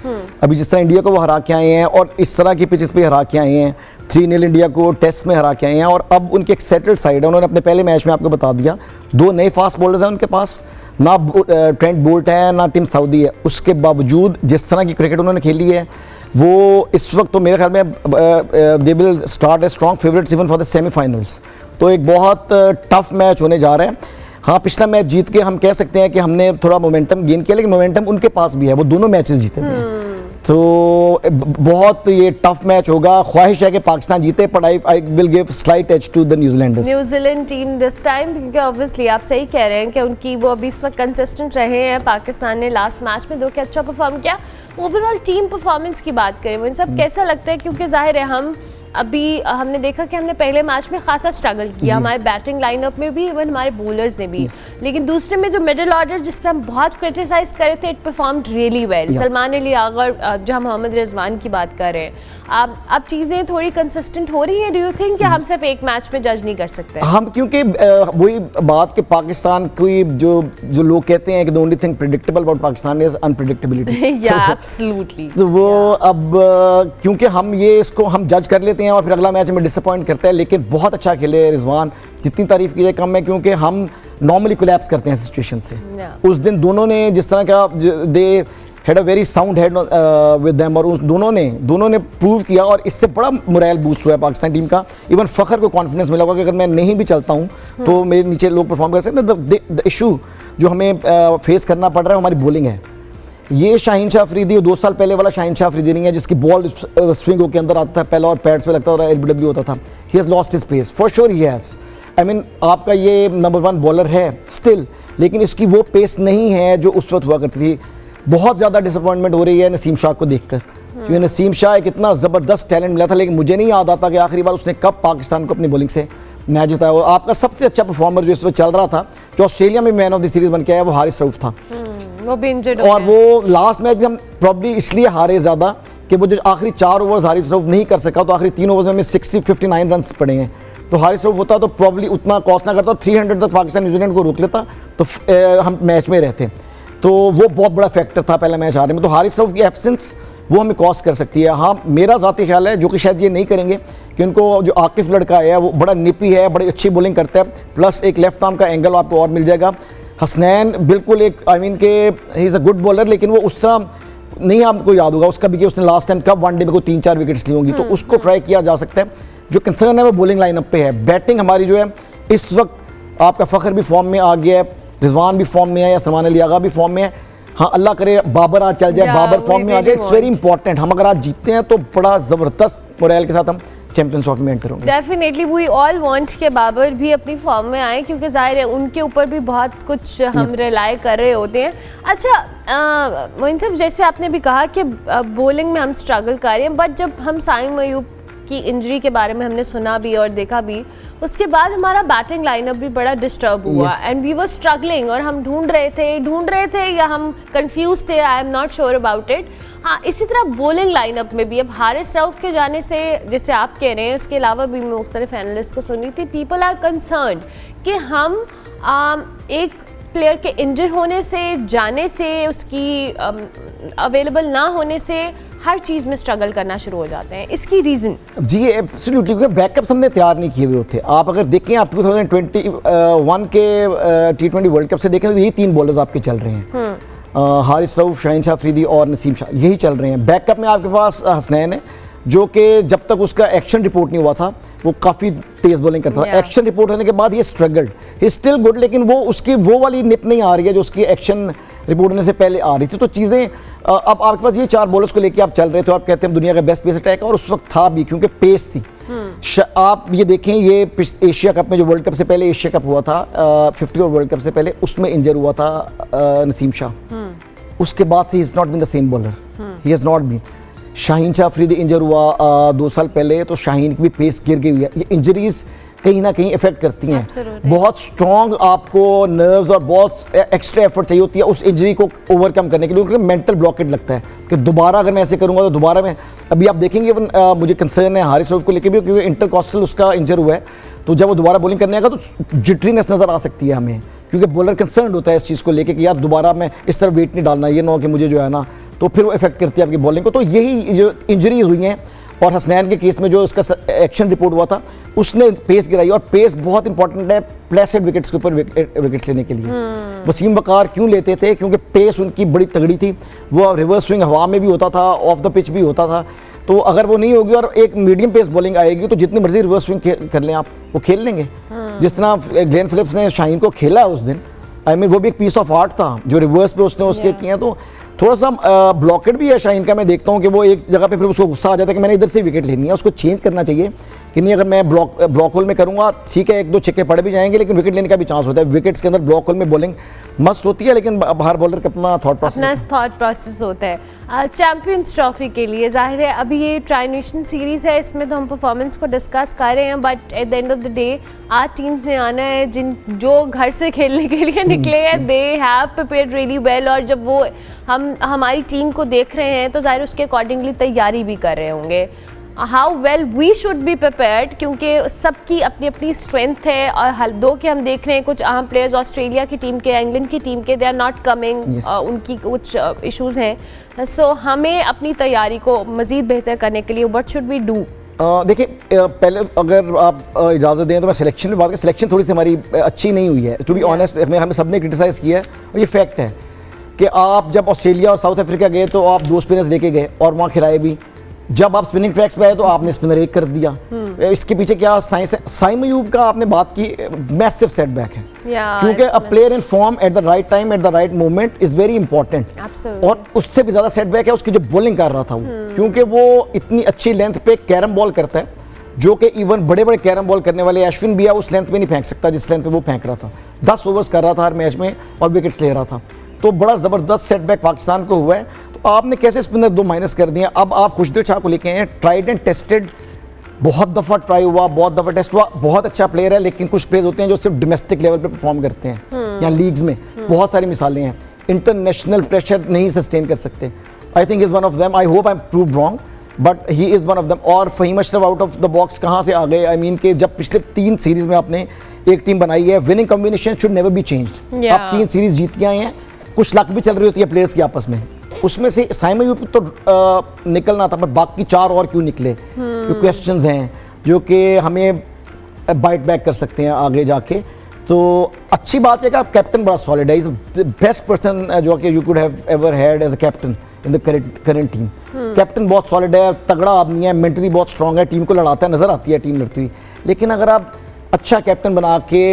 अभी जिस तरह इंडिया को वो हरा के आए हैं और इस तरह की पिचेस पे हरा के आए हैं, 3-0 इंडिया को टेस्ट में हरा के आए हैं और अब उनके एक सेटल्ड साइड है। उन्होंने अपने पहले मैच में आपको बता दिया 2 नए फास्ट बॉलर्स हैं उनके पास, ना ट्रेंट बोल्ट है ना टिम साउदी है। उसके बावजूद जिस तरह की क्रिकेट उन्होंने खेली है वो इस वक्त तो मेरे ख्याल में they will start a strong favourites even for the semifinals. तो एक बहुत टफ मैच होने जा रहा है। हाँ, पिछला मैच जीत के हम कह सकते हैं कि हमने थोड़ा मोमेंटम गेन किया, लेकिन मोमेंटम उनके पास भी है, वो दोनों मैचेस जीते हुए हैं। तो बहुत ये टफ मैच होगा। ख्वाहिश है कि पाकिस्तान जीते, but I will give slight edge to the New Zealanders. New Zealand team this time, क्योंकि ऑब्वियसली आप सही कह रहे हैं कि उनकी वो अभी इस वक्त कंसिस्टेंट रहे हैं। पाकिस्तान ने लास्ट मैच में 2 के अच्छा परफॉर्म किया। ओवरऑल टीम परफॉर्मेंस की बात करें, मुझे सब कैसा लगता है, क्योंकि जाहिर है हमने देखा कि हमने पहले मैच में खासा स्ट्रगल किया, हमारे बैटिंग लाइनअप में भी, इवन हमारे बॉलर्स ने भी, लेकिन दूसरे में जो मिडिल ऑर्डर जिस पे हम बहुत क्रिटिसाइज कर रहे थे, it performed really well. Salman Ali Agar, जो हम मोहम्मद रिजवान की बात कर रहे हैं, अब चीज़ें थोड़ी कंसिस्टेंट हो रही हैं। डू यू थिंक कि हम सिर्फ एक मैच में जज नहीं कर सकते हम, क्योंकि वही बात कि पाकिस्तान की जो लोग कहते हैं कि the only thing predictable about Pakistan is unpredictability. या एब्सोल्युटली। तो वो अब क्योंकि हम इसको हम जज कर लेते हैं और फिर अगला मैच में डिसअपॉइंट करता है, लेकिन बहुत अच्छा खेले रिजवान, जितनी तारीफ की जाए कम है, क्योंकि हम नॉर्मली कोलैप्स करते हैं सिचुएशन से। उस दिन दोनों ने जिस तरह का they had a very sound head with them, और दोनों ने प्रूव किया और इससे बड़ा मोरल बूस्ट हुआ है पाकिस्तान टीम का। इवन फ़खर को कॉन्फिडेंस मिला होगा कि अगर मैं नहीं भी चलता हूँ तो मेरे नीचे लोग परफॉर्म कर सकते हैं। द इशू जो हमें फेस करना पड़ रहा है हमारी बॉलिंग है। ये शाहीन शाह अफरीदी 2 साल पहले वाला शाहीन शाह अफरीदी नहीं है जिसकी बॉल स्विंग होकर अंदर आता था पहला और पैड्स पे लगता था, LBW होता था। He has lost his pace for sure, he has. I mean आपका ये नंबर 1 बॉलर है स्टिल, लेकिन इसकी वो पेस नहीं है जो उस वक्त हुआ करती थी। बहुत ज़्यादा डिसअपॉइंटमेंट हो रही है नसीम शाह को देखकर, क्योंकि नसीम शाह एक इतना ज़बरदस्त टैलेंट मिला था, लेकिन मुझे नहीं याद आता कि आखिरी बार उसने कब पाकिस्तान को अपनी बॉलिंग से मैच जिताया। और आपका सबसे अच्छा परफॉर्मर जो इस वक्त चल रहा था, जो ऑस्ट्रेलिया में मैन ऑफ द सीरीज बन के आया, वो हारिस रऊफ था। वो भी इंजर्ड और वो लास्ट मैच भी हम प्रॉब्ली इसलिए हारे ज़्यादा कि वो जो आखिरी 4 ओवर्स हारिस रऊफ नहीं कर सका, तो आखिरी 3 ओवर्स में हमें 59 रन पड़े हैं। तो हारिस रऊफ होता तो प्रॉब्ली उतना कॉस्ट ना करता और 300 तक पाकिस्तान न्यूजीलैंड को रोक लेता, तो हम मैच में रहते। तो वो बहुत बड़ा फैक्टर था पहला मैच हारने में। तो हारिस रऊफ की एब्सेंस वो हमें कॉस्ट कर सकती है। हाँ, मेरा ज़ाती ख्याल है, जो कि शायद ये नहीं करेंगे, कि उनको जो आकिफ लड़का है वो बड़ा निपी है, बड़ी अच्छी बॉलिंग करता है, प्लस एक लेफ्ट आर्म का एंगल आपको और मिल जाएगा। हसनैन बिल्कुल एक आई मीन के he is a good bowler, लेकिन वो उस तरह नहीं, आपको याद होगा उसका भी कि उसने लास्ट टाइम कब वनडे में कोई 3-4 विकेट्स ली होंगी, तो उसको ट्राई किया जा सकता है। जो कंसर्न है वो बॉलिंग लाइनअप पे है। बैटिंग हमारी जो है इस वक्त, आपका फ़खर भी फॉर्म में आ गया है, रिजवान भी फॉर्म में है, या सलमान अली आगा भी फॉर्म में है। हाँ, अल्लाह करे बाबर आज चल जाए, बाबर फॉर्म में आ जाए, इट्स वेरी इंपॉर्टेंट। हम अगर आज जीतते हैं तो बड़ा ज़बरदस्त मोरल के साथ हम चैंपियंस ट्रॉफी में एंटर होंगे। डेफिनेटली वी ऑल वांट के बाबर भी अपनी फॉर्म में आए, क्योंकि जाहिर है उनके ऊपर भी बहुत कुछ हम रिलाई कर रहे होते हैं। अच्छा मोइन साहब, जैसे आपने भी कहा कि बॉलिंग में हम स्ट्रगल कर रहे हैं, बट जब हम साइम अयूब की इंजरी के बारे में हमने सुना भी और देखा भी, उसके बाद हमारा बैटिंग लाइनअप भी बड़ा डिस्टर्ब हुआ एंड वी वर स्ट्रगलिंग, और हम ढूंढ रहे थे या हम कंफ्यूज थे, I am not sure about it. हाँ, इसी तरह बॉलिंग लाइनअप में भी अब हारिस रऊफ के जाने से, जैसे आप कह रहे हैं, उसके अलावा भी मैं मुख्तलिफ एनालिस्ट को सुनी थी, पीपल आर कंसर्न्ड कि हम एक प्लेयर के इंजर होने से, जाने से, उसकी अवेलेबल ना होने से हर चीज़ में स्ट्रगल करना शुरू हो जाते हैं। इसकी रीज़न जी एब्सोल्युटली, क्योंकि बैकअप्स हमने तैयार नहीं किए हुए होते। आप अगर देखें, आप 2021 के T20 वर्ल्ड कप से देखें तो यही 3 बॉलर्स आपके चल रहे हैं, हारिस रऊफ, शाहीन शाह अफरीदी और नसीम शाह, यही चल रहे हैं। बैकअप में आपके पास हसनैन है, जो कि जब तक उसका एक्शन रिपोर्ट नहीं हुआ था वो काफ़ी तेज़ बॉलिंग करता था। एक्शन रिपोर्ट होने के बाद ये स्ट्रगल्ड, ही स्टिल गुड, लेकिन वो उसकी वो वाली निप नहीं आ रही है जो उसकी एक्शन रिपोर्ट होने से पहले आ रही थी। तो चीज़ें अब आपके पास ये 4 बॉलर्स को लेके आप चल रहे थे, आप कहते हैं दुनिया का बेस्ट पेस अटैक, और उस वक्त था भी क्योंकि पेस थी। आप ये देखें, ये एशिया कप में जो वर्ल्ड कप से पहले एशिया कप हुआ था 50 और वर्ल्ड कप से पहले, उसमें इंजर हुआ था नसीम शाह। उसके बाद से he is not been the same bowler, he has not been. Shaheen Shah Afridi injure हुआ 2 साल पहले, तो शाहीन की भी पेस गिर गई हुई है। ये इंजरीज कहीं ना कहीं इफेक्ट करती हैं। बहुत स्ट्रॉन्ग आपको नर्व्स और बहुत एक्स्ट्रा एफर्ट चाहिए होती है उस इंजरी को ओवरकम करने के लिए, क्योंकि मेंटल ब्लॉकेट लगता है कि दोबारा अगर मैं ऐसे करूंगा तो दोबारा मैं, अभी आप देखेंगे मुझे कंसर्न है हारिस रऊफ को लेकर भी, क्योंकि इंटरकॉस्टल उसका इंजर हुआ है, तो जब वो दोबारा बॉलिंग करने आएगा तो जिटरीनेस नज़र आ सकती है हमें, क्योंकि बॉलर कंसर्न होता है इस चीज़ को लेकर कि यार दोबारा मैं इस तरह वेट नहीं डालना, ये ना हो कि मुझे जो है ना, तो फिर वो इफेक्ट करती है आपकी बॉलिंग को। तो यही जो इंजरी हुई हैं, और हसनैन के केस में जो इसका एक्शन रिपोर्ट हुआ था उसने पेस गिराई, और पेस बहुत इंपॉर्टेंट है प्लेसेड विकेट्स के ऊपर विकेट्स लेने के लिए। वसीम वकार क्यों लेते थे? क्योंकि पेस उनकी बड़ी तगड़ी थी, वो रिवर्स स्विंग हवा में भी होता था, ऑफ द पिच भी होता था। तो अगर वो नहीं होगी और एक मीडियम पेस बॉलिंग आएगी तो जितनी मर्जी रिवर्स स्विंग कर लें आप, वो खेल लेंगे। जिस तरह ग्लेन फिलिप्स ने शाहीन को खेला उस दिन, आई मीन वो भी एक पीस ऑफ आर्ट था जो रिवर्स पे उसने उसके किया। तो थोड़ा सा ब्लॉकेट भी है शाहीन का, मैं देखता हूँ कि वो एक जगह पे फिर उसको गुस्सा आ जाता है कि मैंने इधर से विकेट लेनी है, उसको चेंज करना चाहिए कि नहीं, अगर मैं ब्लॉक होल में करूँगा ठीक है, 1-2 छक्के पड़ भी जाएंगे, लेकिन विकेट लेने का भी चांस होता है। विकेट्स के अंदर ब्लॉक होल में बॉलिंग मस्ट होती है, लेकिन हर बॉलर का अपना थॉट प्रोसेस होता है। चैंपियंस ट्रॉफी के लिए जाहिर है अभी ये ट्राई नेशन सीरीज़ है, इसमें तो हम परफॉर्मेंस को डिस्कस कर रहे हैं, but at the end of the day 8 teams ने आना है जो घर से खेलने के लिए निकले हैं, they have prepared really well, और जब वो हम हमारी टीम को देख रहे हैं तो जाहिर उसके अकॉर्डिंगली तैयारी भी कर रहे होंगे। How well we should be prepared, क्योंकि सबकी अपनी अपनी स्ट्रेंथ है, और दो के हम देख रहे हैं कुछ अहम प्लेयर्स ऑस्ट्रेलिया की टीम के, इंग्लैंड की टीम के, दे आर नॉट कमिंग, उनकी कुछ इश्यूज हैं। सो हमें अपनी तैयारी को मज़ीद बेहतर करने के लिए व्हाट शुड वी डू? देखिए, पहले अगर आप इजाज़त दें तो मैं सिलेक्शन में बात करें। सिलेक्शन थोड़ी सी हमारी अच्छी नहीं हुई है, टू बी ऑनेस्ट, हमें सबने क्रिटिसाइज़ किया है, और ये फैक्ट है कि आप जब ऑस्ट्रेलिया और साउथ अफ्रीका गए तो आप 2 स्पिनर्स लेके गए और वहाँ खिलाए भी। जब आप स्पिनिंग ट्रैक्स पे आए तो आपने स्पिनर 1 कर दिया। इसके पीछे क्या साइंस है? साइम अयूब का आपने बात की, मैसिव सेटबैक है, क्योंकि a player in form at the right time at the right moment is very important. और उससे भी ज़्यादा सेटबैक है उसकी जो बॉलिंग कर रहा था वो, क्योंकि वो इतनी अच्छी लेंथ पे कैरम बॉल करता है, जो कि इवन बड़े बड़े कैरम बॉल करने वाले अश्विन भी है उस लेंथ पे नहीं फेंक सकता जिस लेंथ पे वो फेंक रहा था। 10 ओवर्स कर रहा था हर मैच में और विकेट्स ले रहा था। तो बड़ा ज़बरदस्त सेटबैक पाकिस्तान को हुआ है। तो आपने कैसे स्पिनर 2 माइनस कर दिए? अब आप खुशदिल शाह को लेके हैं, ट्राइड एंड टेस्टेड, बहुत दफ़ा ट्राई हुआ, बहुत दफ़ा टेस्ट हुआ, बहुत अच्छा प्लेयर है, लेकिन कुछ प्लेयर्स होते हैं जो सिर्फ डोमेस्टिक लेवल पे परफॉर्म करते हैं या लीग्स में। बहुत सारी मिसालें हैं, इंटरनेशनल प्रेशर नहीं सस्टेन कर सकते। I think is one of them, I hope I am proved wrong, but he is one of them. और Faheem Ashraf out of the box कहाँ से आ गए? आई मीन कि जब पिछले 3 सीरीज़ में आपने एक टीम बनाई है, winning combination should never be changed. आप 3 सीरीज़ जीत के आए हैं, कुछ लक भी चल रही होती है प्लेयर्स की आपस में, उसमें से साइम अयूब तो निकलना था, पर बाकी 4 और क्यों निकले? जो क्वेश्चंस हैं जो कि हमें बाइट बैक कर सकते हैं आगे जाके। तो अच्छी बात है कि आप कैप्टन बड़ा सॉलिड है, इज द बेस्ट पर्सन जो कि you could have ever had as a captain in the current team. Captain बहुत सॉलिड है, तगड़ा आदमी है, मेंटली बहुत स्ट्रांग है, टीम को लड़ाता है, नज़र आती है टीम लड़ती हुई। लेकिन अगर आप अच्छा कैप्टन बना के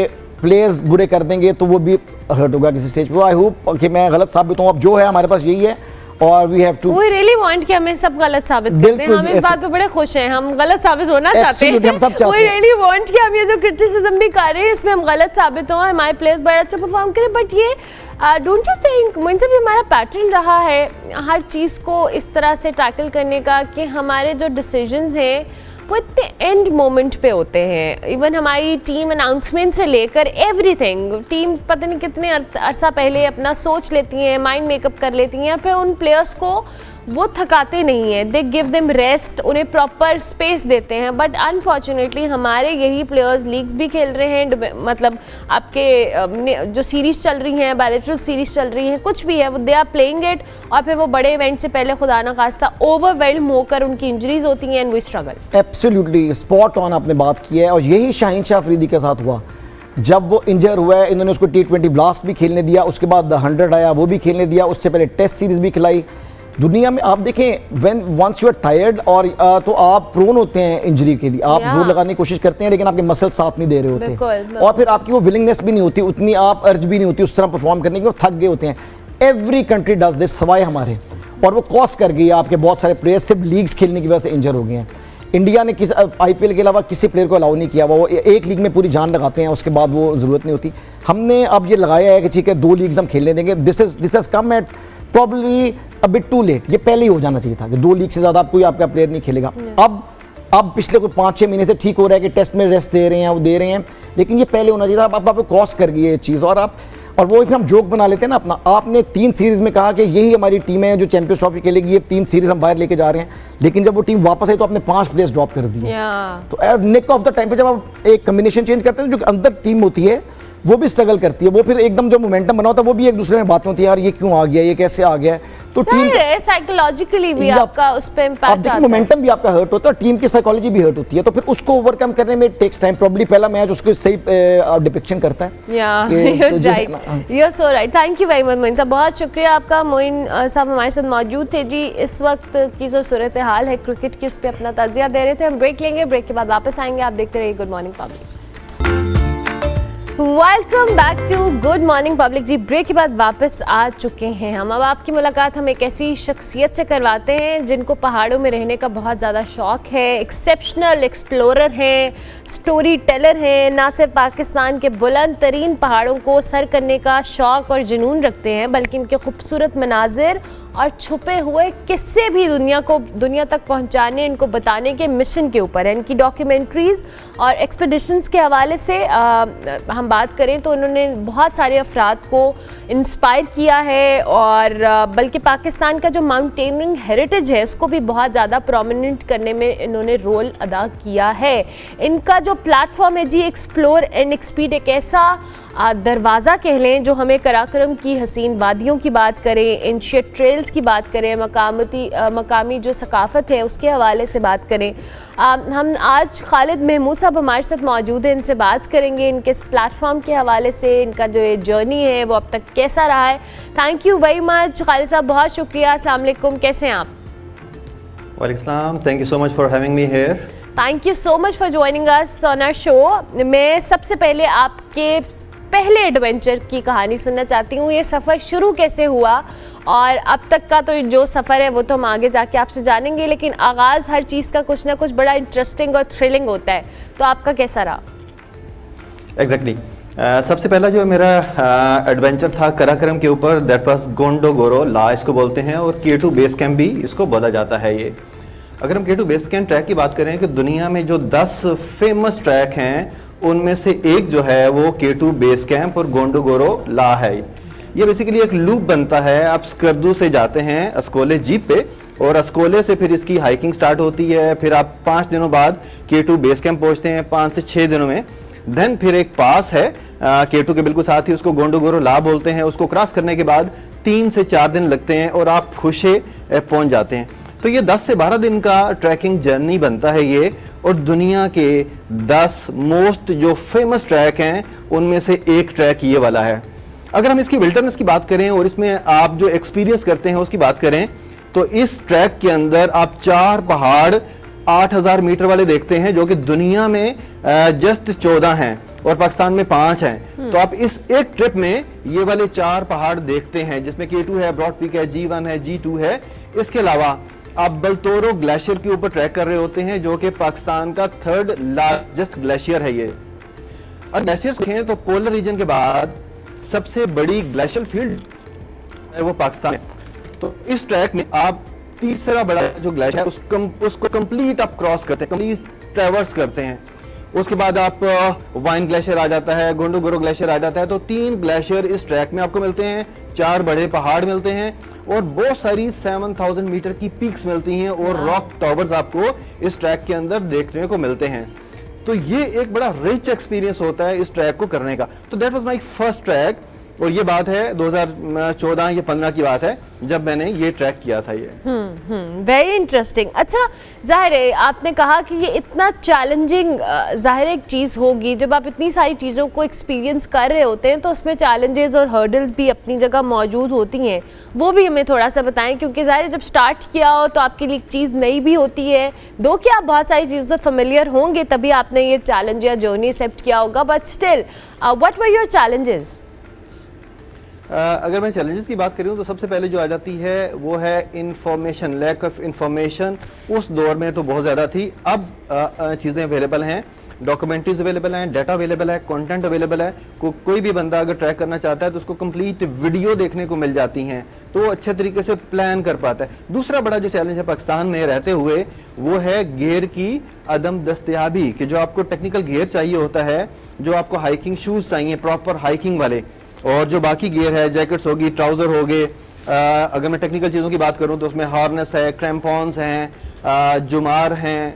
प्लेयर्स बुरे कर देंगे तो वो भी हर्ट होगा किसी स्टेज पे। आई होप कि मैं गलत साबित हूँ। अब जो है हमारे पास यही है, और we have to, we really want कि हमें सब गलत साबित करते हैं। हम इस बात पे बड़े खुश हैं, हम गलत साबित होना चाहते हैं। हम सब चाहते हैं। वी रियली वांट कि हम ये जो क्रिटिसिज्म भी कर रहे हैं इसमें हम गलत साबित हों, हमारे प्लेयर्स बड़ा अच्छा परफॉर्म करें। बट ये डोंट यू थिंक मुझसे भी हमारा पैटर्न रहा है हर चीज़ को इस तरह से टैकल करने का कि हमारे जो डिसीजंस हैं वो इतने एंड मोमेंट पे होते हैं। इवन हमारी टीम अनाउंसमेंट से लेकर एवरीथिंग, टीम पता नहीं कितने अरसा पहले अपना सोच लेती हैं, माइंड मेकअप कर लेती हैं, फिर उन प्लेयर्स को वो थकाते नहीं हैं, दे गिव देम रेस्ट, उन्हें प्रॉपर स्पेस देते हैं। बट अनफॉर्चुनेटली हमारे यही प्लेयर्स लीग्स भी खेल रहे हैं, मतलब आपके जो सीरीज़ चल रही हैं, बायलैटरल सीरीज़ चल रही हैं, कुछ भी है, वो दे आर प्लेइंग इट, और फिर वो बड़े इवेंट से पहले खुदा ना खास्ता ओवरवेल्म होकर उनकी इंजरीज होती हैं and we struggle. Absolutely spot on आपने बात की है, और यही शाहीन शाह अफरीदी के साथ हुआ। जब वो इंजर हुआ है, इन्होंने उसको T20 ब्लास्ट भी खेलने दिया, उसके बाद 100 आया वो भी खेलने दिया, उससे पहले टेस्ट सीरीज भी खिलाई। दुनिया में आप देखें, when once you are tired और तो आप प्रोन होते हैं इंजरी के लिए, आप जोर लगाने की कोशिश करते हैं लेकिन आपके मसल साथ नहीं दे रहे होते, और फिर आपकी वो विलिंगनेस भी नहीं होती उतनी, आप अर्ज भी नहीं होती उस तरह परफॉर्म करने की, वो थक गए होते हैं। एवरी कंट्री डज दिस सवाए हमारे, और वो कॉस्ट कर गई है आपके बहुत सारे प्लेयर्स सिर्फ लीग्स खेलने की वजह से इंजर हो गए हैं। इंडिया ने किस IPL के अलावा किसी प्लेयर को अलाउ नहीं किया, वो एक लीग में पूरी जान लगाते हैं, उसके बाद वो ज़रूरत नहीं होती। हमने अब ये लगाया है कि ठीक है 2 लीग्स हम खेलने देंगे, this has come at probably a bit too late. ये पहले ही हो जाना चाहिए था कि 2 लीग से ज़्यादा कोई आपका प्लेयर नहीं खेलेगा। अब पिछले कोई 5-6 महीने से ठीक हो रहा है कि टेस्ट में रेस्ट दे रहे हैं, वो दे रहे हैं, लेकिन ये पहले होना चाहिए था। अब आपको कॉस्ट कर गई ये चीज़, और वो फिर हम जोक बना लेते हैं ना अपना। आपने 3 सीरीज़ में कहा कि यही हमारी टीम है जो चैंपियंस ट्रॉफी खेलेगी, ये 3 सीरीज़ हम बाहर लेके जा रहे हैं, लेकिन जब वो टीम वापस आई तो आपने 5 प्लेयर्स ड्रॉप कर दिए। तो निक ऑफ द टाइम पे जब आप एक कम्बिनेशन चेंज करते हैं, जो अंदर टीम होती है वो भी स्ट्रगल करती है, वो फिर एकदम जो मोमेंटम बना होता है वो भी एक दूसरे में बातें होती है, यार ये क्यों आ गया, ये कैसे आ गया, तो टीम साइकोलॉजिकली भी आपका उस पे इम्पैक्ट आता है, मोमेंटम भी आपका हर्ट होता है, टीम की साइकोलॉजी भी हर्ट होती है, तो फिर उसको ओवरकम करने में टेक्स टाइम। प्रॉब्ली पहला मैच उसको सही डिपिक्शन करता है। You're so right. Thank you very much Moin sahab, बहुत शुक्रिया आपका। मोइन साहब हमारे साथ मौजूद थे जी। इस वक्त की जो सूरत हाल है क्रिकेट की, उस पर अपना ताज़िया दे रहे थे। हम ब्रेक लेंगे, ब्रेक के बाद वापस आएंगे। आप देखते रहिए good morning public. Welcome back to good morning public ji. Break के बाद वापस आ चुके हैं हम। अब आपकी मुलाकात हम एक ऐसी शख्सियत से करवाते हैं जिनको पहाड़ों में रहने का बहुत ज़्यादा शौक़ है, एक्सेप्शनल एक्सप्लोरर हैं, स्टोरी टेलर हैं, ना सिर्फ पाकिस्तान के बुलंद तरीन पहाड़ों को सर करने का शौक़ और जुनून रखते हैं, बल्कि इनके खूबसूरत मनाजिर और छुपे हुए किस्से भी दुनिया तक पहुंचाने, इनको बताने के मिशन के ऊपर है। इनकी डॉक्यूमेंट्रीज़ और एक्सपेडिशंस के हवाले से हम बात करें तो उन्होंने बहुत सारे अफराद को इंस्पायर किया है, और बल्कि पाकिस्तान का जो माउंटेनियरिंग हेरिटेज है उसको भी बहुत ज़्यादा प्रोमिनेंट करने में इन्होंने रोल अदा किया है। इनका जो प्लेटफॉर्म है जी, एक्सप्लोर एंड एक्सपीड, एक ऐसा दरवाज़ा कह लें जो हमें कराकरम की हसीन वादियों की बात करें, एंशियंट ट्रेल्स की बात करें, मकामी जो सकाफ़त है उसके हवाले से बात करें। हम आज खालिद महमूद साहब हमारे साथ मौजूद हैं, इनसे बात करेंगे इनके इस प्लेटफॉर्म के हवाले से, इनका जो ये जर्नी है वो अब तक कैसा रहा है। Thank you very much Khalid साहब, बहुत शुक्रिया। अस्सलाम वालेकुम, कैसे हैं आप? वालेकुम सलाम, thank you so much for having me here. Thank you so much for joining us on our show. मैं सबसे पहले आपके पहले एडवेंचर की कहानी सुनना चाहती हूँ। ये सफ़र शुरू कैसे हुआ और अब तक का तो जो सफ़र है वो तो हम आगे जाके आपसे जानेंगे, लेकिन आगाज़ हर चीज़ का कुछ ना कुछ बड़ा इंटरेस्टिंग और थ्रिलिंग होता है, तो आपका कैसा रहा? एग्जैक्टली सबसे पहला जो मेरा एडवेंचर था कराकरम के ऊपर, दैट वाज गोंडोगोरो ला इसको बोलते हैं, और K2 बेस कैंप भी इसको बोला जाता है। ये अगर हम K2 बेस कैंप ट्रैक की बात करें कि दुनिया में जो 10 फेमस ट्रैक हैं उनमें से एक जो है वो K2 बेस कैंप और गोंडोगोरो ला है। ये बेसिकली एक लूप बनता है, आप स्कर्दू से जाते हैं अस्कोले जीप पे, और अस्कोले से फिर इसकी हाइकिंग स्टार्ट होती है, फिर आप 5 दिनों बाद K2 बेस कैंप पहुंचते हैं, 5 से 6 दिनों में। देन फिर एक पास है K2 के बिल्कुल साथ ही, उसको गोंडोगोरो ला बोलते हैं, उसको क्रॉस करने के बाद 3 से 4 दिन लगते हैं और आप खुशे पहुंच जाते हैं। तो ये 10 से 12 दिन का ट्रैकिंग जर्नी बनता है ये, और दुनिया के 10 मोस्ट जो फेमस ट्रैक हैं उनमें से एक ट्रैक ये वाला है। अगर हम इसकी विल्डरनेस की बात करें और इसमें आप जो एक्सपीरियंस करते हैं उसकी बात करें, तो इस ट्रैक के अंदर आप 4 पहाड़ 8000 मीटर वाले देखते हैं, जो कि दुनिया में जस्ट 14 हैं और पाकिस्तान में 5 हैं। तो आप इस एक ट्रिप में ये वाले 4 पहाड़ देखते हैं, जिसमें K2 है, ब्रॉड पीक है, G1 है, G2 है। इसके अलावा आप बलतोरो ग्लेशियर के ऊपर ट्रैक कर रहे होते हैं, जो कि पाकिस्तान का 3rd लार्जेस्ट ग्लेशियर है। ये और ग्लेशियर देखें तो पोलर रीजन के बाद सबसे बड़ी ग्लेशियर फील्ड है वो पाकिस्तान है। तो इस ट्रैक में आप तीसरा बड़ा जो ग्लेशियर है उसको कंप्लीट आप क्रॉस करते हैं, कंप्लीट ट्रैवर्स करते हैं। उसके बाद आप वाइन ग्लेशियर आ जाता है, गोंडोगोरो ग्लेशियर आ जाता है। तो 3 ग्लेशियर इस ट्रैक में आपको मिलते हैं, 4 बड़े पहाड़ मिलते हैं, और बहुत सारी 7000 मीटर की पीक्स मिलती हैं और रॉक टावर्स आपको इस ट्रैक के अंदर देखने को मिलते हैं। तो ये एक बड़ा रिच एक्सपीरियंस होता है इस ट्रैक को करने का। तो that was my first track, और ये बात है 2014 या 15 की बात है जब मैंने ये ट्रैक किया था ये। Very interesting. अच्छा, जाहिर है आपने कहा कि ये इतना चैलेंजिंग जाहिर एक चीज़ होगी, जब आप इतनी सारी चीज़ों को एक्सपीरियंस कर रहे होते हैं तो उसमें चैलेंजेस और हर्डल्स भी अपनी जगह मौजूद होती हैं, वो भी हमें थोड़ा सा बताएं, क्योंकि जाहिर है जब स्टार्ट किया हो तो आपके लिए एक चीज़ नई भी होती है, दो कि आप बहुत सारी चीज़ों से फेमिलियर होंगे तभी आपने ये चैलेंज या जर्नी एक्सेप्ट किया होगा, but still what were your challenges? अगर मैं चैलेंजेस की बात करूं तो सबसे पहले जो आ जाती है वो है इंफॉर्मेशन, लैक ऑफ इंफॉर्मेशन। उस दौर में तो बहुत ज़्यादा थी, अब चीज़ें अवेलेबल हैं, डॉक्यूमेंट्रीज अवेलेबल हैं, डाटा अवेलेबल है, कंटेंट अवेलेबल है। कोई भी बंदा अगर ट्रैक करना चाहता है तो उसको कंप्लीट वीडियो देखने को मिल जाती हैं, तो वो अच्छे तरीके से प्लान कर पाता है। दूसरा बड़ा जो चैलेंज है पाकिस्तान में रहते हुए वो है गियर की अदम दस्तयाबी, कि जो आपको टेक्निकल गियर चाहिए होता है, जो आपको हाइकिंग शूज़ चाहिए प्रॉपर हाइकिंग वाले, और जो बाकी गियर है, जैकेट्स होगी, ट्राउजर हो गए, अगर मैं टेक्निकल चीज़ों की बात करूं तो उसमें हार्नेस है, क्रैम्पॉन्स हैं, जुमार हैं,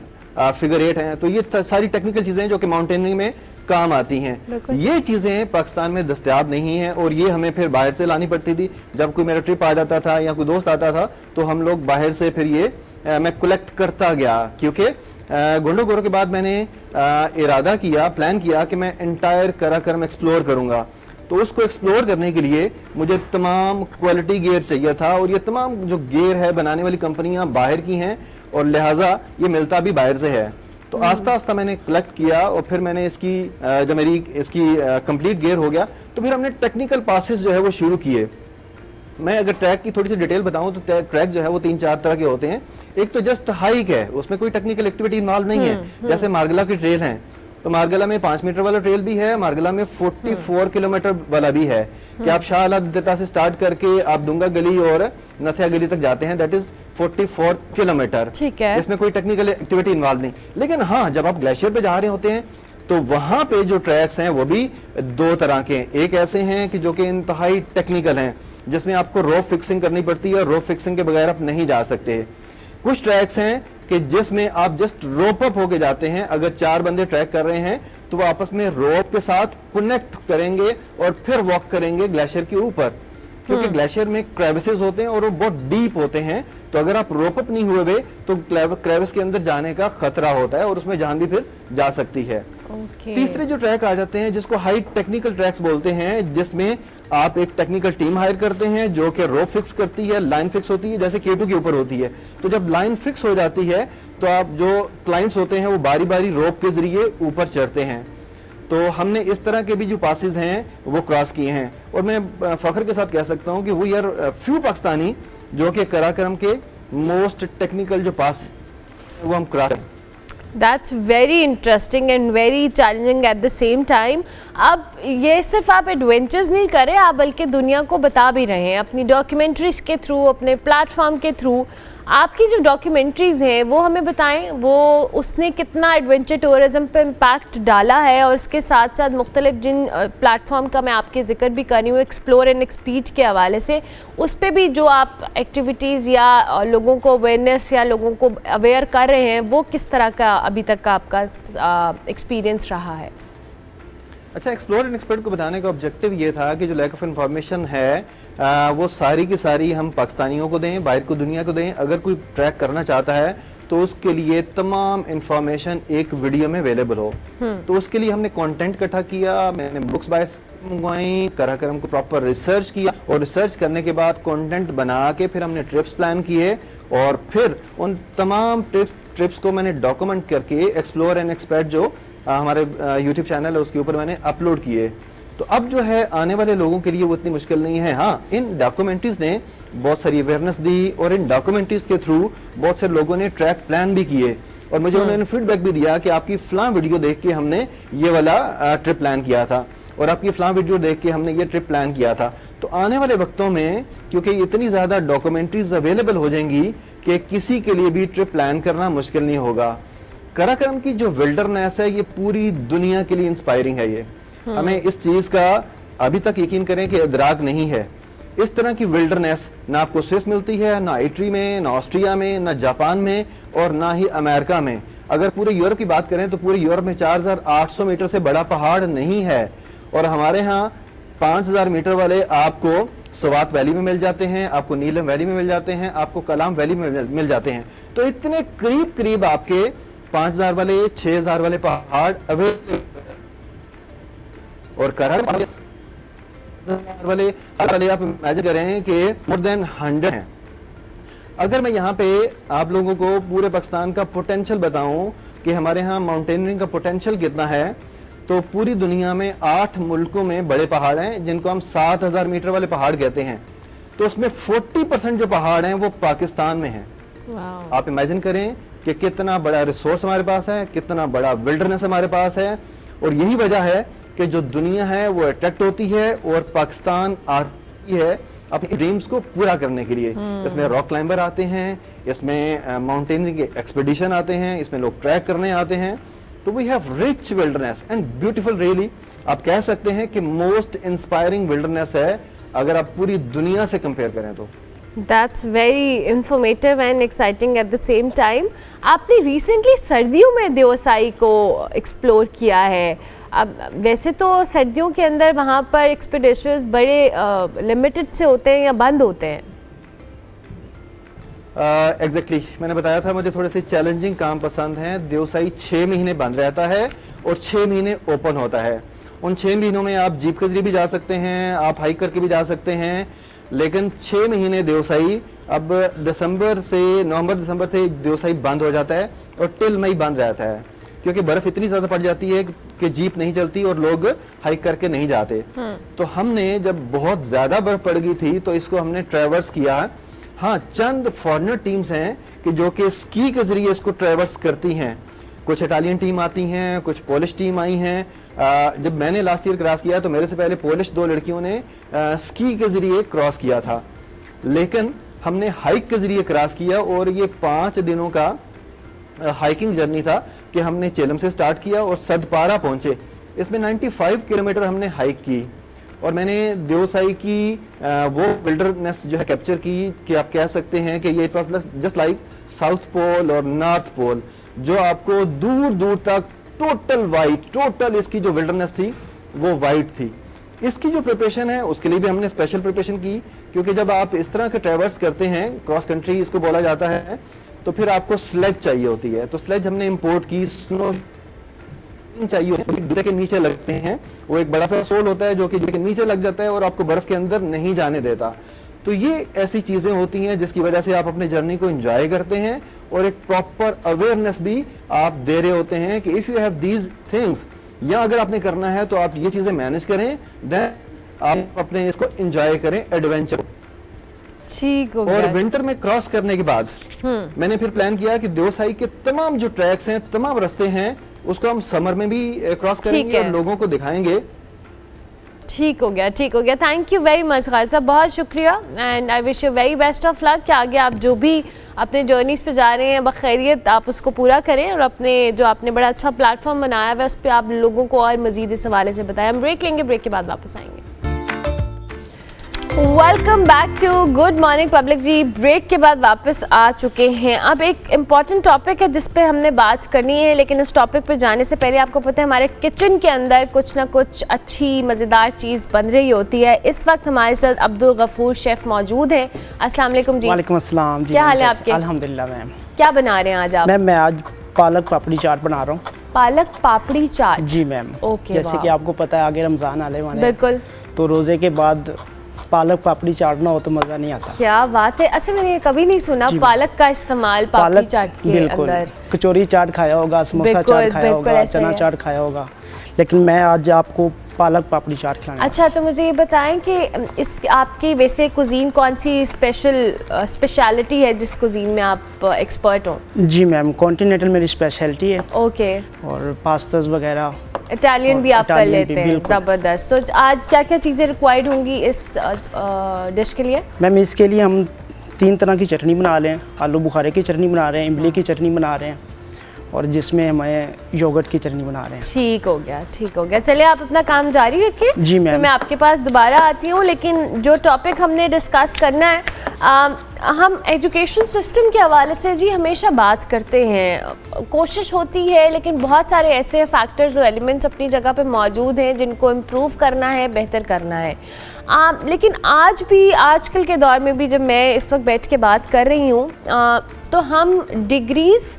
फिगर 8 हैं, तो ये सारी टेक्निकल चीज़ें जो कि माउंटेनियरिंग में काम आती हैं। ये चीज़ें पाकिस्तान में दस्तयाब नहीं हैं और ये हमें फिर बाहर से लानी पड़ती थी। जब कोई मेरा ट्रिप आ जाता था या कोई दोस्त आता था तो हम लोग बाहर से फिर ये मैं कलेक्ट करता गया, क्योंकि गोंडो गोरो के बाद मैंने इरादा किया, प्लान किया कि मैं एंटायर कराकरम एक्सप्लोर करूँगा। तो उसको एक्सप्लोर करने के लिए मुझे तमाम क्वालिटी गियर चाहिए था, और ये तमाम जो गियर है बनाने वाली कंपनियां बाहर की हैं और लिहाजा ये मिलता भी बाहर से है। तो आस्ता आस्ता मैंने कलेक्ट किया और फिर मैंने इसकी जब मेरी इसकी कंप्लीट गियर हो गया तो फिर हमने टेक्निकल पासेस जो है वो शुरू किए। मैं अगर ट्रैक की थोड़ी सी डिटेल बताऊं तो ट्रैक जो है वो 3-4 तरह के होते हैं। एक तो जस्ट हाइक है, उसमें कोई टेक्निकल एक्टिविटी इन्वॉल्व नहीं है, जैसे मार्गला की ट्रेल है, तो मार्गला में 5 मीटर वाला ट्रेल भी है, मार्गला में 44 किलोमीटर वाला भी है, कि आप शाह आलम से स्टार्ट करके आप डुंगा गली और नथिया गली तक जाते हैं, दैट इज 44 किलोमीटर। ठीक है, इसमें कोई टेक्निकल एक्टिविटी इन्वॉल्व नहीं। लेकिन हाँ, जब आप ग्लेशियर पे जा रहे होते हैं तो वहां पे जो ट्रैक्स हैं वो भी 2 तरह के हैं। एक ऐसे हैं कि जो कि इंतहाई टेक्निकल हैं, जिसमें आपको रोप फिक्सिंग करनी पड़ती है और रोप फिक्सिंग के बगैर आप नहीं जा सकते। कुछ ट्रैक्स हैं कि जिसमें आप जस्ट रोप अप होके जाते हैं, अगर 4 बंदे ट्रैक कर रहे हैं तो वो आपस में रोप के साथ कनेक्ट करेंगे और फिर वॉक करेंगे ग्लेशियर के ऊपर, क्योंकि ग्लेशियर में क्रेविसेस होते हैं और वो बहुत डीप होते हैं, तो अगर आप रोप अप नहीं हुए तो क्रेविस के अंदर जाने का खतरा होता है और उसमें जान भी फिर जा सकती है। तीसरे जो ट्रैक आ जाते हैं जिसको हाई टेक्निकल ट्रैक्स बोलते हैं, जिसमें आप एक टेक्निकल टीम हायर करते हैं जो कि रोप फिक्स करती है, लाइन फिक्स होती है, जैसे K2 के ऊपर होती है। तो जब लाइन फिक्स हो जाती है तो आप जो क्लाइंट्स होते हैं वो बारी बारी रोप के जरिए ऊपर चढ़ते हैं। तो हमने इस तरह के भी जो पासेस हैं वो क्रॉस किए हैं, और मैं फख्र के साथ कह सकता हूं कि वो यार फ्यू पाकिस्तानी जो कि कराकरम के मोस्ट टेक्निकल जो पास वो हम cross. That's very interesting and very challenging at the same time. अब ये सिर्फ आप एडवेंचर्स नहीं कर रहे, आप बल्कि दुनिया को बता भी रहे हैं अपनी डॉक्यूमेंट्रीज के थ्रू, अपने प्लेटफॉर्म के थ्रू। आपकी जो डॉक्यूमेंट्रीज हैं वो हमें बताएं, वो उसने कितना एडवेंचर टूरिज्म पे इम्पैक्ट डाला है, और इसके साथ साथ मुख्तलिफ जिन प्लेटफॉर्म का मैं आपके जिक्र भी कर रही हूँ एक्सप्लोर एंड एक्सपीड के हवाले से, उस पर भी जो आप एक्टिविटीज़ या लोगों को अवेयरनेस या लोगों को अवेयर कर रहे हैं, वो किस तरह का अभी तक का आपका एक्सपीरियंस रहा है? अच्छा, एक्सप्लोर एंड एक्सपर्ट को बताने का ऑब्जेक्टिव ये था कि जो लैक ऑफ इंफॉर्मेशन है वो सारी की सारी हम पाकिस्तानियों को दें, बाहर को दुनिया को दें। अगर कोई ट्रैक करना चाहता है तो उसके लिए तमाम इंफॉर्मेशन एक वीडियो में अवेलेबल हो। तो उसके लिए हमने कंटेंट इकट्ठा किया, मैंने बुक्स बाय मंगवाई, कराकरम को प्रॉपर रिसर्च किया, और रिसर्च करने के बाद कंटेंट बना के फिर हमने ट्रिप्स प्लान किए, और फिर उन तमाम ट्रिप्स को मैंने डॉक्यूमेंट करके एक्सप्लोर एंड एक्सपर्ट जो हमारे यूट्यूब चैनल है उसके ऊपर मैंने अपलोड किए। तो अब जो है आने वाले लोगों के लिए वो इतनी मुश्किल नहीं है। हाँ, इन डॉक्यूमेंट्रीज ने बहुत सारी अवेयरनेस दी, और इन डॉक्यूमेंट्रीज के थ्रू बहुत से लोगों ने ट्रैक प्लान भी किए, और मुझे उन्होंने फीडबैक भी दिया कि आपकी फलां वीडियो देख के हमने ये वाला ट्रिप प्लान किया था, और आपकी फलां वीडियो देख के हमने ये ट्रिप प्लान किया था। तो आने वाले वक्तों में क्योंकि इतनी ज़्यादा डॉक्यूमेंट्रीज अवेलेबल हो जाएंगी कि किसी के लिए भी ट्रिप प्लान करना मुश्किल नहीं होगा। कराकरम की जो विल्डरनेस है ये पूरी दुनिया के लिए इंस्पायरिंग है। ये हमें इस चीज़ का अभी तक यकीन करें कि इदराक नहीं है, इस तरह की विल्डरनेस ना आपको स्विस मिलती है, ना इटली में, ना ऑस्ट्रिया में, ना जापान में और ना ही अमेरिका में। अगर पूरे यूरोप की बात करें तो पूरे यूरोप में 4800 मीटर से बड़ा पहाड़ नहीं है, और हमारे यहाँ 5000 मीटर वाले आपको सवात वैली में मिल जाते हैं, आपको नीलम वैली में मिल जाते हैं, आपको कलाम वैली में मिल जाते हैं। तो इतने करीब करीब आपके 5000 वाले, 6000 वाले पहाड़ अवेलेबल, और कराची वाले आप इमेजिन करें कि मोर देन 100 हैं। अगर मैं यहाँ पे आप लोगों को पूरे पाकिस्तान का पोटेंशियल बताऊं कि हमारे यहाँ माउंटेनियरिंग का पोटेंशियल कितना है, तो पूरी दुनिया में 8 मुल्कों में बड़े पहाड़ हैं जिनको हम 7000 मीटर वाले पहाड़ कहते हैं। तो उसमें 40% जो पहाड़ हैं वो पाकिस्तान में हैं। आप इमेजिन करें कि कितना बड़ा रिसोर्स हमारे पास है, कितना बड़ा विल्डरनेस हमारे पास है, और यही वजह है कि जो दुनिया है वो अट्रैक्ट होती है और पाकिस्तान आती है अपने ड्रीम्स को पूरा करने के लिए। इसमें रॉक क्लाइंबर आते हैं, इसमें माउंटेनियरिंग एक्सपीडिशन आते हैं, इसमें लोग ट्रैक करने आते हैं। तो we have rich wilderness and beautiful, really आप कह सकते हैं कि मोस्ट इंस्पायरिंग विल्डरनेस है अगर आप पूरी दुनिया से कंपेयर करें तो। That's very informative and exciting at the same time. आपने रिसेंटली सर्दियों में देओसाई को एक्सप्लोर किया है। अब वैसे तो सर्दियों के अंदर वहाँ पर एक्सपीडिशंस बड़े लिमिटेड से होते हैं या बंद होते हैं? एग्जैक्टली मैंने बताया था मुझे थोड़े से चैलेंजिंग काम पसंद हैं। देओसाई 6 महीने बंद रहता है और 6 महीने ओपन होता है। उन 6 महीनों में आप जीप के जरिए भी जा सकते हैं, आप हाइक करके भी जा सकते हैं, लेकिन 6 महीने देओसाई अब नवंबर दिसंबर से देओसाई बंद हो जाता है और टिल मई बंद रहता है, क्योंकि बर्फ इतनी ज्यादा पड़ जाती है कि जीप नहीं चलती और लोग हाइक करके नहीं जाते। तो हमने जब बहुत ज्यादा बर्फ पड़ गई थी तो इसको हमने ट्रैवर्स किया। हाँ, चंद फॉरेनर टीम्स हैं कि जो कि स्की के जरिए इसको ट्रैवर्स करती हैं। कुछ इटालियन टीम आती हैं, कुछ पोलिश टीम आई हैं। जब मैंने लास्ट ईयर क्रॉस किया तो मेरे से पहले पोलिश 2 लड़कियों ने स्की के जरिए क्रॉस किया था, लेकिन हमने हाइक के जरिए क्रॉस किया और ये 5 दिनों का हाइकिंग जर्नी था कि हमने चेलम से स्टार्ट किया और सदपारा पहुंचे। इसमें 95 किलोमीटर हमने हाइक की और मैंने देओसाई की वो विल्डरनेस जो है कैप्चर की कि आप कह सकते हैं कि ये it was just like South Pole और नॉर्थ पोल, जो आपको दूर दूर तक टोटल इसकी जो विल्डरनेस थी वो वाइट थी। इसकी जो प्रिपरेशन है उसके लिए भी हमने स्पेशल प्रिपरेशन की, क्योंकि जब आप इस तरह के ट्रैवर्स करते हैं, क्रॉस कंट्री इसको बोला जाता है, तो फिर आपको स्लेज चाहिए होती है। तो स्लेज हमने इंपोर्ट की, स्नो चाहिए होती है, जूते के नीचे लगते हैं। वो एक बड़ा सा सोल होता है जो कि जूते के नीचे लग जाता है और आपको बर्फ के अंदर नहीं जाने देता। तो ये ऐसी चीजें होती हैं जिसकी वजह से आप अपने जर्नी को एंजॉय करते हैं और एक प्रॉपर अवेयरनेस भी आप दे रहे होते हैं कि if you have these things, या अगर आपने करना है तो आप ये चीजें मैनेज करें, देन आप अपने इसको एंजॉय करें एडवेंचर। ठीक हो गया। और विंटर में क्रॉस करने के बाद मैंने फिर प्लान किया कि देओसाई के तमाम जो ट्रैक्स हैं, तमाम रास्ते हैं, उसको हम समर में भी क्रॉस करेंगे और लोगों को दिखाएंगे। ठीक हो गया, ठीक हो गया। Thank you very much Khalid साहब, बहुत शुक्रिया and I wish you very best of luck कि आगे आप जो भी अपने जर्नीज पे जा रहे हैं बखैरियत आप उसको पूरा करें और अपने जो आपने बड़ा अच्छा प्लेटफॉर्म बनाया हुआ है उस पर आप लोगों को और मजीद इस हवाले से बताएं। हम ब्रेक लेंगे, ब्रेक के बाद वापस आएंगे। Welcome back to good morning public ji. Break के बाद वापस आ चुके हैं। अब एक इम्पॉर्टेंट टॉपिक है जिस पे हमने बात करनी है, लेकिन इस टॉपिक पे जाने से पहले आपको पता है हमारे किचन के अंदर कुछ ना कुछ अच्छी मज़ेदार चीज़ बन रही होती है। इस वक्त हमारे साथ अब्दुल गफूर शेफ़ मौजूद हैं। अस्सलाम वालेकुम जी। वालेकुम अस्सलाम जी। क्या हाल है आपके? अल्हम्दुलिल्लाह मैम। क्या बना रहे हैं आज आप? मैम मैं आज पालक पापड़ी चाट बना रहा हूँ। पालक पापड़ी चाट? जी मैम। ओके। जैसे कि आपको पता है आगे रमज़ान आने वाले हैं, बिल्कुल, तो रोज़े के बाद पालक पापड़ी चाट ना हो तो मज़ा नहीं आता। क्या बात है। अच्छा, मैंने ये कभी नहीं सुना पालक का इस्तेमाल पापड़ी चाट के अंदर। कचौरी चाट खाया होगा, समोसा चाट खाया होगा, चना चाट खाया होगा, लेकिन मैं आज आपको पालक पापड़ी चाट खिलाऊंगा। अच्छा, तो मुझे ये बताएं कि इस आपकी वैसे कुजीन कौन सी स्पेशलिटी है जिस कुजीन में आप एक्सपर्ट हो? जी मैम, कॉन्टिनेंटल मेरी स्पेशलिटी है। ओके। और पास्तास वगैरह, इटालियन भी आप कर लेते हैं? बिल्कुल। ज़बरदस्त। तो आज क्या क्या चीज़ें रिक्वायर्ड होंगी इस डिश के लिए? मैम इसके लिए हम 3 तरह की चटनी बना रहे हैं। आलू बुखारे की चटनी बना रहे हैं, इमली की चटनी बना रहे हैं और जिसमें मैं योगर्ट की चटनी बना रहे हैं। ठीक हो गया, ठीक हो गया। चलिए आप अपना काम जारी रखें। जी मैम। तो मैं आपके पास दोबारा आती हूँ, लेकिन जो टॉपिक हमने डिस्कस करना है, हम एजुकेशन सिस्टम के हवाले से जी हमेशा बात करते हैं, कोशिश होती है, लेकिन बहुत सारे ऐसे फैक्टर्स और एलिमेंट्स अपनी जगह पे मौजूद हैं जिनको इम्प्रूव करना है, बेहतर करना है। लेकिन आज भी, आजकल के दौर में भी जब मैं इस वक्त बैठ के बात कर रही हूँ, तो हम डिग्रीज़,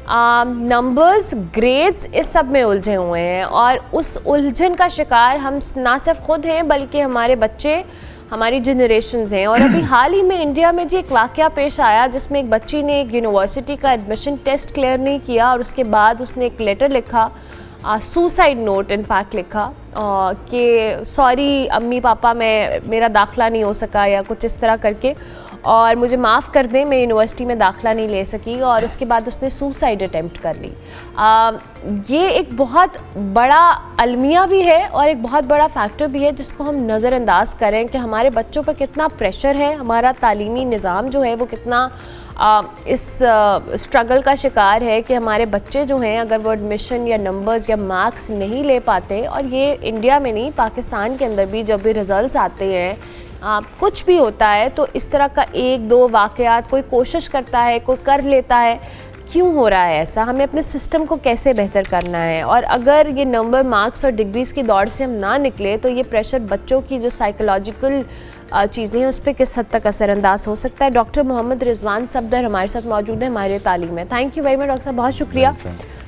नंबर्स, ग्रेड्स, इस सब में उलझे हुए हैं, और उस उलझन का शिकार हम ना सिर्फ खुद हैं बल्कि हमारे बच्चे, हमारी जनरेशन्स हैं। और अभी हाल ही में इंडिया में जी एक वाक़या पेश आया जिसमें एक बच्ची ने एक यूनिवर्सिटी का एडमिशन टेस्ट क्लियर नहीं किया और उसके बाद उसने एक लेटर लिखा, सुसाइड नोट इनफैक्ट लिखा, कि सॉरी अम्मी पापा, मेरा दाखिला नहीं हो सका या कुछ इस तरह करके, और मुझे माफ़ कर दें, मैं यूनिवर्सिटी में दाखिला नहीं ले सकी, और उसके बाद उसने सुसाइड अटेम्प्ट कर ली। ये एक बहुत बड़ा अलमिया भी है और एक बहुत बड़ा फैक्टर भी है जिसको हम नज़रअंदाज करें कि हमारे बच्चों पर कितना प्रेशर है, हमारा तालीमी निज़ाम जो है वो कितना इस स्ट्रगल का शिकार है कि हमारे बच्चे जो हैं, अगर वो एडमिशन या नंबर्स या मार्क्स नहीं ले पाते, और ये इंडिया में नहीं, पाकिस्तान के अंदर भी जब भी रिज़ल्ट्स आते हैं, कुछ भी होता है तो इस तरह का एक दो वाक़यात, कोई कोशिश करता है, कोई कर लेता है, क्यों हो रहा है ऐसा? हमें अपने सिस्टम को कैसे बेहतर करना है? और अगर ये नंबर, मार्क्स और डिग्रीज़ की दौड़ से हम ना निकले तो ये प्रेशर बच्चों की जो साइकोलॉजिकल चीज़ें हैं उस पर किस हद तक असरअंदाज हो सकता है? डॉक्टर मोहम्मद रिजवान सफदर हमारे साथ मौजूद है, हमारे तालीम में। Thank you very much doctor साहब, बहुत शुक्रिया।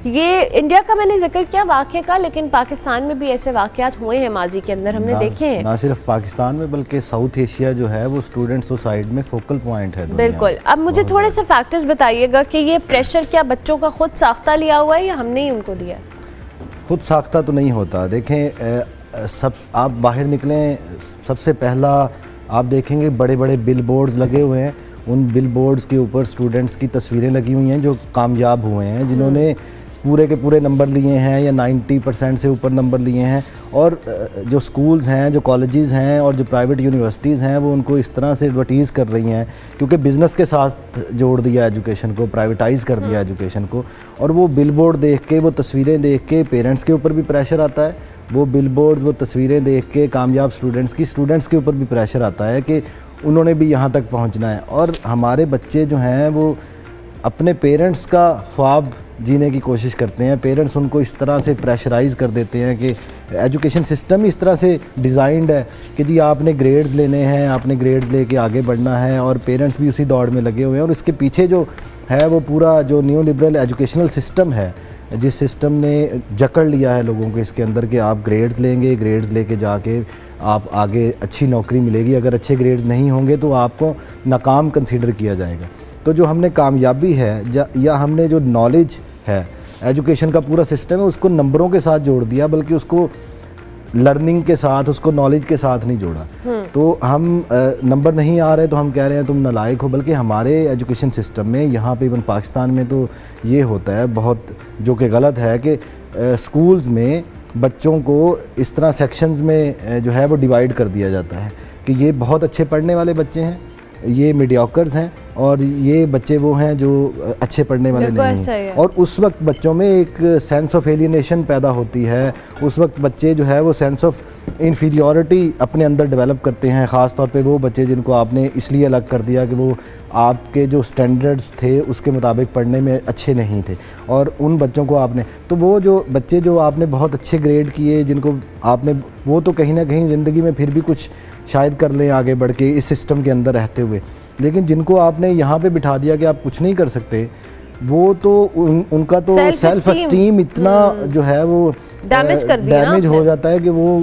ये इंडिया का मैंने जिक्र किया वाक़े का, लेकिन पाकिस्तान में भी ऐसे वाक़यात हुए हैं माजी के अंदर, हमने देखे हैं। ना सिर्फ पाकिस्तान में बल्कि साउथ एशिया जो है वो स्टूडेंट सुसाइड में फोकल पॉइंट है। बिल्कुल। अब मुझे थोड़े से फैक्टर्स बताइएगा कि ये प्रेशर क्या बच्चों का खुद साख्ता लिया हुआ है या हमने ही उनको दिया? खुद साख्ता तो नहीं होता। देखें, सब आप बाहर निकलें, सबसे पहला आप देखेंगे बड़े बड़े बिल बोर्ड्स लगे हुए हैं, उन बिल बोर्ड्स के ऊपर स्टूडेंट्स की तस्वीरें लगी हुई हैं जो कामयाब हुए हैं, जिन्होंने पूरे के पूरे नंबर लिए हैं या 90% से ऊपर नंबर लिए हैं। और जो स्कूल्स हैं, जो कॉलेजेस हैं और जो प्राइवेट यूनिवर्सिटीज़ हैं वो उनको इस तरह से एडवर्टीज़ कर रही हैं, क्योंकि बिज़नेस के साथ जोड़ दिया एजुकेशन को, प्राइवेटाइज़ कर दिया एजुकेशन को। और वो बिल बोर्ड देख के, वो तस्वीरें देख के पेरेंट्स के ऊपर भी प्रेशर आता है, वो बिल बोर्ड्स, वो तस्वीरें देख के कामयाब स्टूडेंट्स के ऊपर भी प्रेशर आता है कि उन्होंने भी यहाँ तक पहुँचना है। और हमारे बच्चे जो हैं वो अपने पेरेंट्स का ख्वाब जीने की कोशिश करते हैं। पेरेंट्स उनको इस तरह से प्रेशराइज़ कर देते हैं कि एजुकेशन सिस्टम ही इस तरह से डिज़ाइंड है कि जी आपने ग्रेड्स लेने हैं, आपने ग्रेड्स लेके आगे बढ़ना है, और पेरेंट्स भी उसी दौड़ में लगे हुए हैं। और इसके पीछे जो है वो पूरा जो न्यू लिबरल एजुकेशनल सिस्टम है, जिस सिस्टम ने जकड़ लिया है लोगों को इसके अंदर कि आप ग्रेड्स लेंगे, ग्रेड्स लेके जाके आप आगे अच्छी नौकरी मिलेगी, अगर अच्छे ग्रेड्स नहीं होंगे तो आपको नाकाम कंसीडर किया जाएगा। तो जो हमने कामयाबी है या हमने जो नॉलेज है, एजुकेशन का पूरा सिस्टम है, उसको नंबरों के साथ जोड़ दिया, बल्कि उसको लर्निंग के साथ, उसको नॉलेज के साथ नहीं जोड़ा। तो हम नंबर नहीं आ रहे तो हम कह रहे हैं तुम नालायक हो, बल्कि हमारे एजुकेशन सिस्टम में यहाँ पे इवन पाकिस्तान में तो ये होता है बहुत, जो कि गलत है कि स्कूल्स में बच्चों को इस तरह सेक्शंस में जो है वो डिवाइड कर दिया जाता है कि ये बहुत अच्छे पढ़ने वाले बच्चे हैं, ये मीडियोकर्स हैं, और ये बच्चे वो हैं जो अच्छे पढ़ने वाले नहीं हैं। और उस वक्त बच्चों में एक सेंस ऑफ एलियनेशन पैदा होती है, उस वक्त बच्चे जो है वो सेंस ऑफ इन्फीरियॉरिटी अपने अंदर डेवलप करते हैं। ख़ास तौर पे वो बच्चे जिनको आपने इसलिए अलग कर दिया कि वो आपके जो स्टैंडर्ड्स थे उसके मुताबिक पढ़ने में अच्छे नहीं थे, और उन बच्चों को आपने, तो वो जो बच्चे जो आपने बहुत अच्छे ग्रेड किए, जिनको आपने, वो तो कहीं ना कहीं ज़िंदगी में फिर भी कुछ शायद कर लें आगे बढ़ के इस सिस्टम के अंदर रहते हुए, लेकिन जिनको आपने यहाँ पे बिठा दिया कि आप कुछ नहीं कर सकते, वो तो उनका तो सेल्फ एस्टीम इतना जो है वो डैमेज हो जाता है कि वो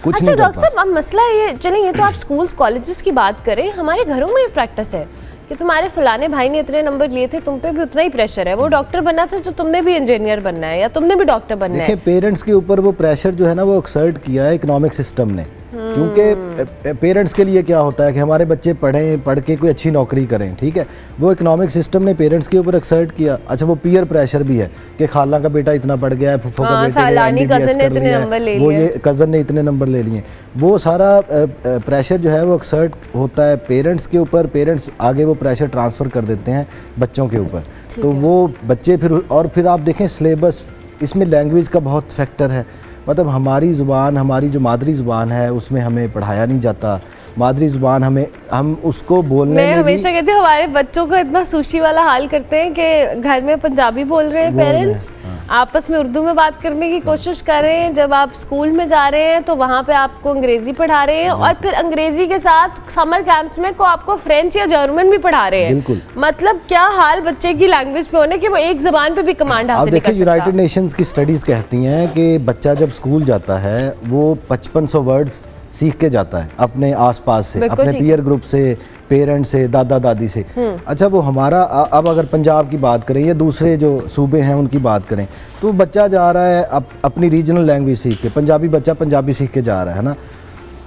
कुछ नहीं। अच्छा डॉक्टर साहब, अब मसला ये, चलिए ये तो आप स्कूल्स कॉलेजेस की बात करें, हमारे घरों में ये प्रैक्टिस है कि तुम्हारे फलाने भाई ने इतने नंबर लिए थे, तुम पे भी उतना ही प्रेशर है, वो डॉक्टर बनना था तो तुमने भी इंजीनियर बनना है या तुमने भी डॉक्टर बनना है। देखिए, पेरेंट्स के ऊपर वो प्रेशर जो है ना वो एक्सर्ट किया है इकोनॉमिक सिस्टम ने, क्योंकि पेरेंट्स के लिए क्या होता है कि हमारे बच्चे पढ़ें, पढ़ के कोई अच्छी नौकरी करें, ठीक है, वो इकोनॉमिक सिस्टम ने पेरेंट्स के ऊपर एक्सर्ट किया। अच्छा, वो पीयर प्रेशर भी है कि खाला का बेटा इतना पढ़ गया है, फुफ्फो का बेटे ने MBBS कर लिया है, वो ये कज़न ने इतने नंबर ले लिए, वो सारा प्रेशर जो है वो एक्सर्ट होता है पेरेंट्स के ऊपर। पेरेंट्स आगे वो प्रेशर ट्रांसफ़र कर देते हैं बच्चों के ऊपर। तो वो बच्चे फिर आप देखें सिलेबस, इसमें लैंग्वेज का बहुत फैक्टर है। मतलब हमारी ज़ुबान, हमारी जो मादरी ज़ुबान है उसमें हमें पढ़ाया नहीं जाता। मादरी ज़ुबान हम उसको बोलने मैं हमेशा कहती हूँ हमारे बच्चों को इतना सुशी वाला हाल करते हैं कि घर में पंजाबी बोल रहे हैं पेरेंट्स, आपस में उर्दू में बात करने की कोशिश कर रहे हैं, जब आप स्कूल में जा रहे हैं तो वहाँ पे आपको अंग्रेज़ी पढ़ा रहे हैं और फिर अंग्रेज़ी के साथ समर कैंप्स में को आपको फ्रेंच या जर्मन भी पढ़ा रहे हैं। बिल्कुल। मतलब क्या हाल बच्चे की लैंग्वेज पे होने कि वो एक ज़बान पे भी कमांड हासिल नहीं कर देखिए, यूनाइटेड नेशंस की स्टडीज़ कहती हैं कि बच्चा जब स्कूल जाता है वो 5500 वर्ड्स सीख के जाता है अपने आसपास से, अपने पीयर ग्रुप से, पेरेंट्स से, दादा दादी से। अच्छा, वो हमारा अब अगर पंजाब की बात करें या दूसरे जो सूबे हैं उनकी बात करें, तो बच्चा जा रहा है अपनी रीजनल लैंग्वेज सीख के, पंजाबी बच्चा पंजाबी सीख के जा रहा है ना।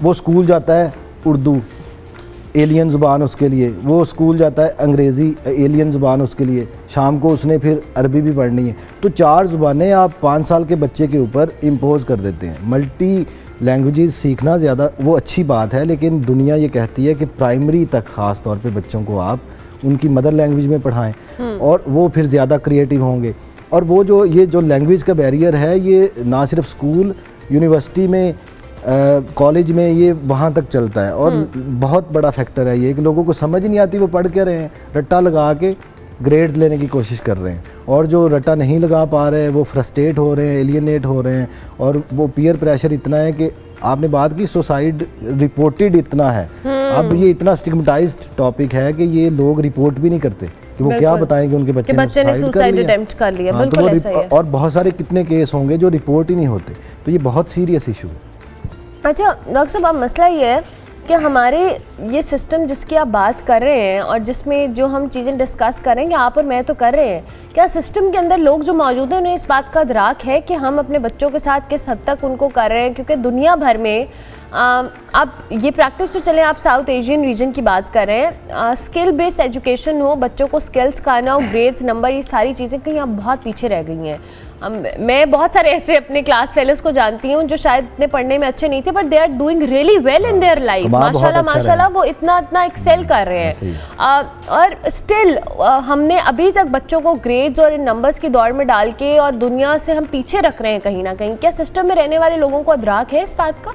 वो स्कूल जाता है उर्दू, एलियन ज़ुबान उसके लिए, वो स्कूल जाता है अंग्रेज़ी, एलियन ज़ुबान उसके लिए, शाम को उसने फिर अरबी भी पढ़नी है। तो 4 ज़ुबानें आप 5 साल के बच्चे के ऊपर इम्पोज कर देते हैं। मल्टी लैंग्वेजेस सीखना ज़्यादा वो अच्छी बात है, लेकिन दुनिया ये कहती है कि प्राइमरी तक ख़ास तौर पे बच्चों को आप उनकी मदर लैंग्वेज में पढ़ाएं और वो फिर ज़्यादा क्रिएटिव होंगे। और वो जो लैंग्वेज का बैरियर है, ये ना सिर्फ स्कूल, यूनिवर्सिटी में, कॉलेज में, ये वहाँ तक चलता है। और बहुत बड़ा फैक्टर है ये कि लोगों को समझ नहीं आती वो पढ़ क्या रहे हैं, रट्टा लगा के ग्रेड्स लेने की कोशिश कर रहे हैं, और जो रट्टा नहीं लगा पा रहे हैं वो फ्रस्ट्रेट हो रहे हैं, एलियनेट हो रहे हैं, और वो पीयर प्रेशर इतना है कि आपने बात की सुसाइड रिपोर्टेड इतना है। अब ये इतना स्टिग्मेटाइज्ड टॉपिक है कि ये लोग रिपोर्ट भी नहीं करते कि वो क्या बताएंगे उनके बच्चे ने सुसाइड अटेम्प्ट कर लिया। हाँ, बिल्कुल ऐसा ही है। और बहुत सारे कितने केस होंगे जो रिपोर्ट ही नहीं होते, तो ये बहुत सीरियस इशू है। अच्छा डॉक्टर साहब, अब मसला ये है कि हमारे ये सिस्टम जिसकी आप बात कर रहे हैं और जिसमें जो हम चीज़ें डिस्कस करेंगे आप और मैं तो कर रहे हैं, क्या सिस्टम के अंदर लोग जो मौजूद हैं उन्हें इस बात का अदराक है कि हम अपने बच्चों के साथ किस हद तक उनको कर रहे हैं? क्योंकि दुनिया भर में आप ये प्रैक्टिस तो चलें, आप साउथ एशियन रीजन की बात कर रहे हैं, स्किल बेस्ड एजुकेशन हो, बच्चों को स्किल्स सिखाना हो, ग्रेड्स, नंबर, ये सारी चीज़ें कहीं अब बहुत पीछे रह गई हैं। मैं बहुत सारे ऐसे अपने क्लास फेलोज को जानती हूँ जो शायद इतने पढ़ने में अच्छे नहीं थे, but they are doing really well in their life. माशाल्लाह माशाल्लाह वो इतना एक्सेल कर रहे हैं। और स्टिल हमने अभी तक बच्चों को ग्रेड्स और इन नंबर्स की दौड़ में डाल के और दुनिया से हम पीछे रख रहे हैं कहीं ना कहीं। क्या सिस्टम में रहने वाले लोगों को अदराक है इस बात का?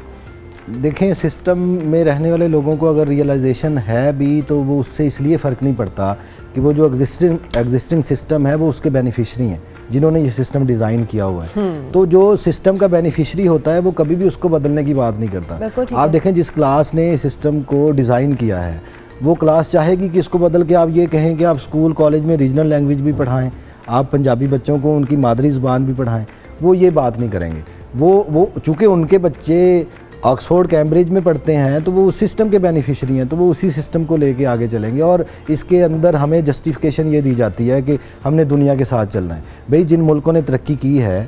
देखें, सिस्टम में रहने वाले लोगों को अगर रियलाइजेशन है भी तो वो उससे इसलिए फ़र्क नहीं पड़ता कि वो जो एग्जिस्टिंग सिस्टम है वो उसके बेनिफिशरी हैं जिन्होंने ये सिस्टम डिज़ाइन किया हुआ है। तो जो सिस्टम का बेनिफिशरी होता है वो कभी भी उसको बदलने की बात नहीं करता। आप देखें, जिस क्लास ने सिस्टम को डिज़ाइन किया है वो क्लास चाहेगी कि इसको बदल के आप ये कहें कि आप स्कूल कॉलेज में रीजनल लैंग्वेज भी पढ़ाएँ, आप पंजाबी बच्चों को उनकी मादरी ज़ुबान भी पढ़ाएँ, वो ये बात नहीं करेंगे। वो चूँकि उनके बच्चे ऑक्सफोर्ड कैम्ब्रिज में पढ़ते हैं तो वो उस सिस्टम के बेनिफिशरी हैं, तो वो उसी सिस्टम को लेके आगे चलेंगे। और इसके अंदर हमें जस्टिफिकेशन ये दी जाती है कि हमने दुनिया के साथ चलना है। भाई, जिन मुल्कों ने तरक्की की है,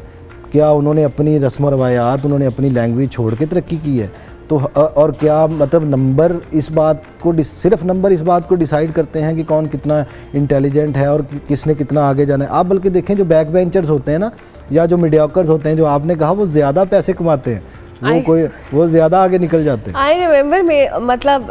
क्या उन्होंने अपनी रस्म रवायात, उन्होंने अपनी लैंग्वेज छोड़ के तरक्की की है? तो और क्या मतलब नंबर इस बात को सिर्फ नंबर इस बात को डिसाइड करते हैं कि कौन कितना इंटेलिजेंट है और किसने कितना आगे जाना है? आप बल्कि देखें, जो बैक बेंचर्स होते हैं ना, या जो मीडियोकर्स होते हैं, जो आपने कहा, वो ज़्यादा पैसे कमाते हैं, वो ज़्यादा आगे निकल जाते हैं। आई रिमेंबर में मतलब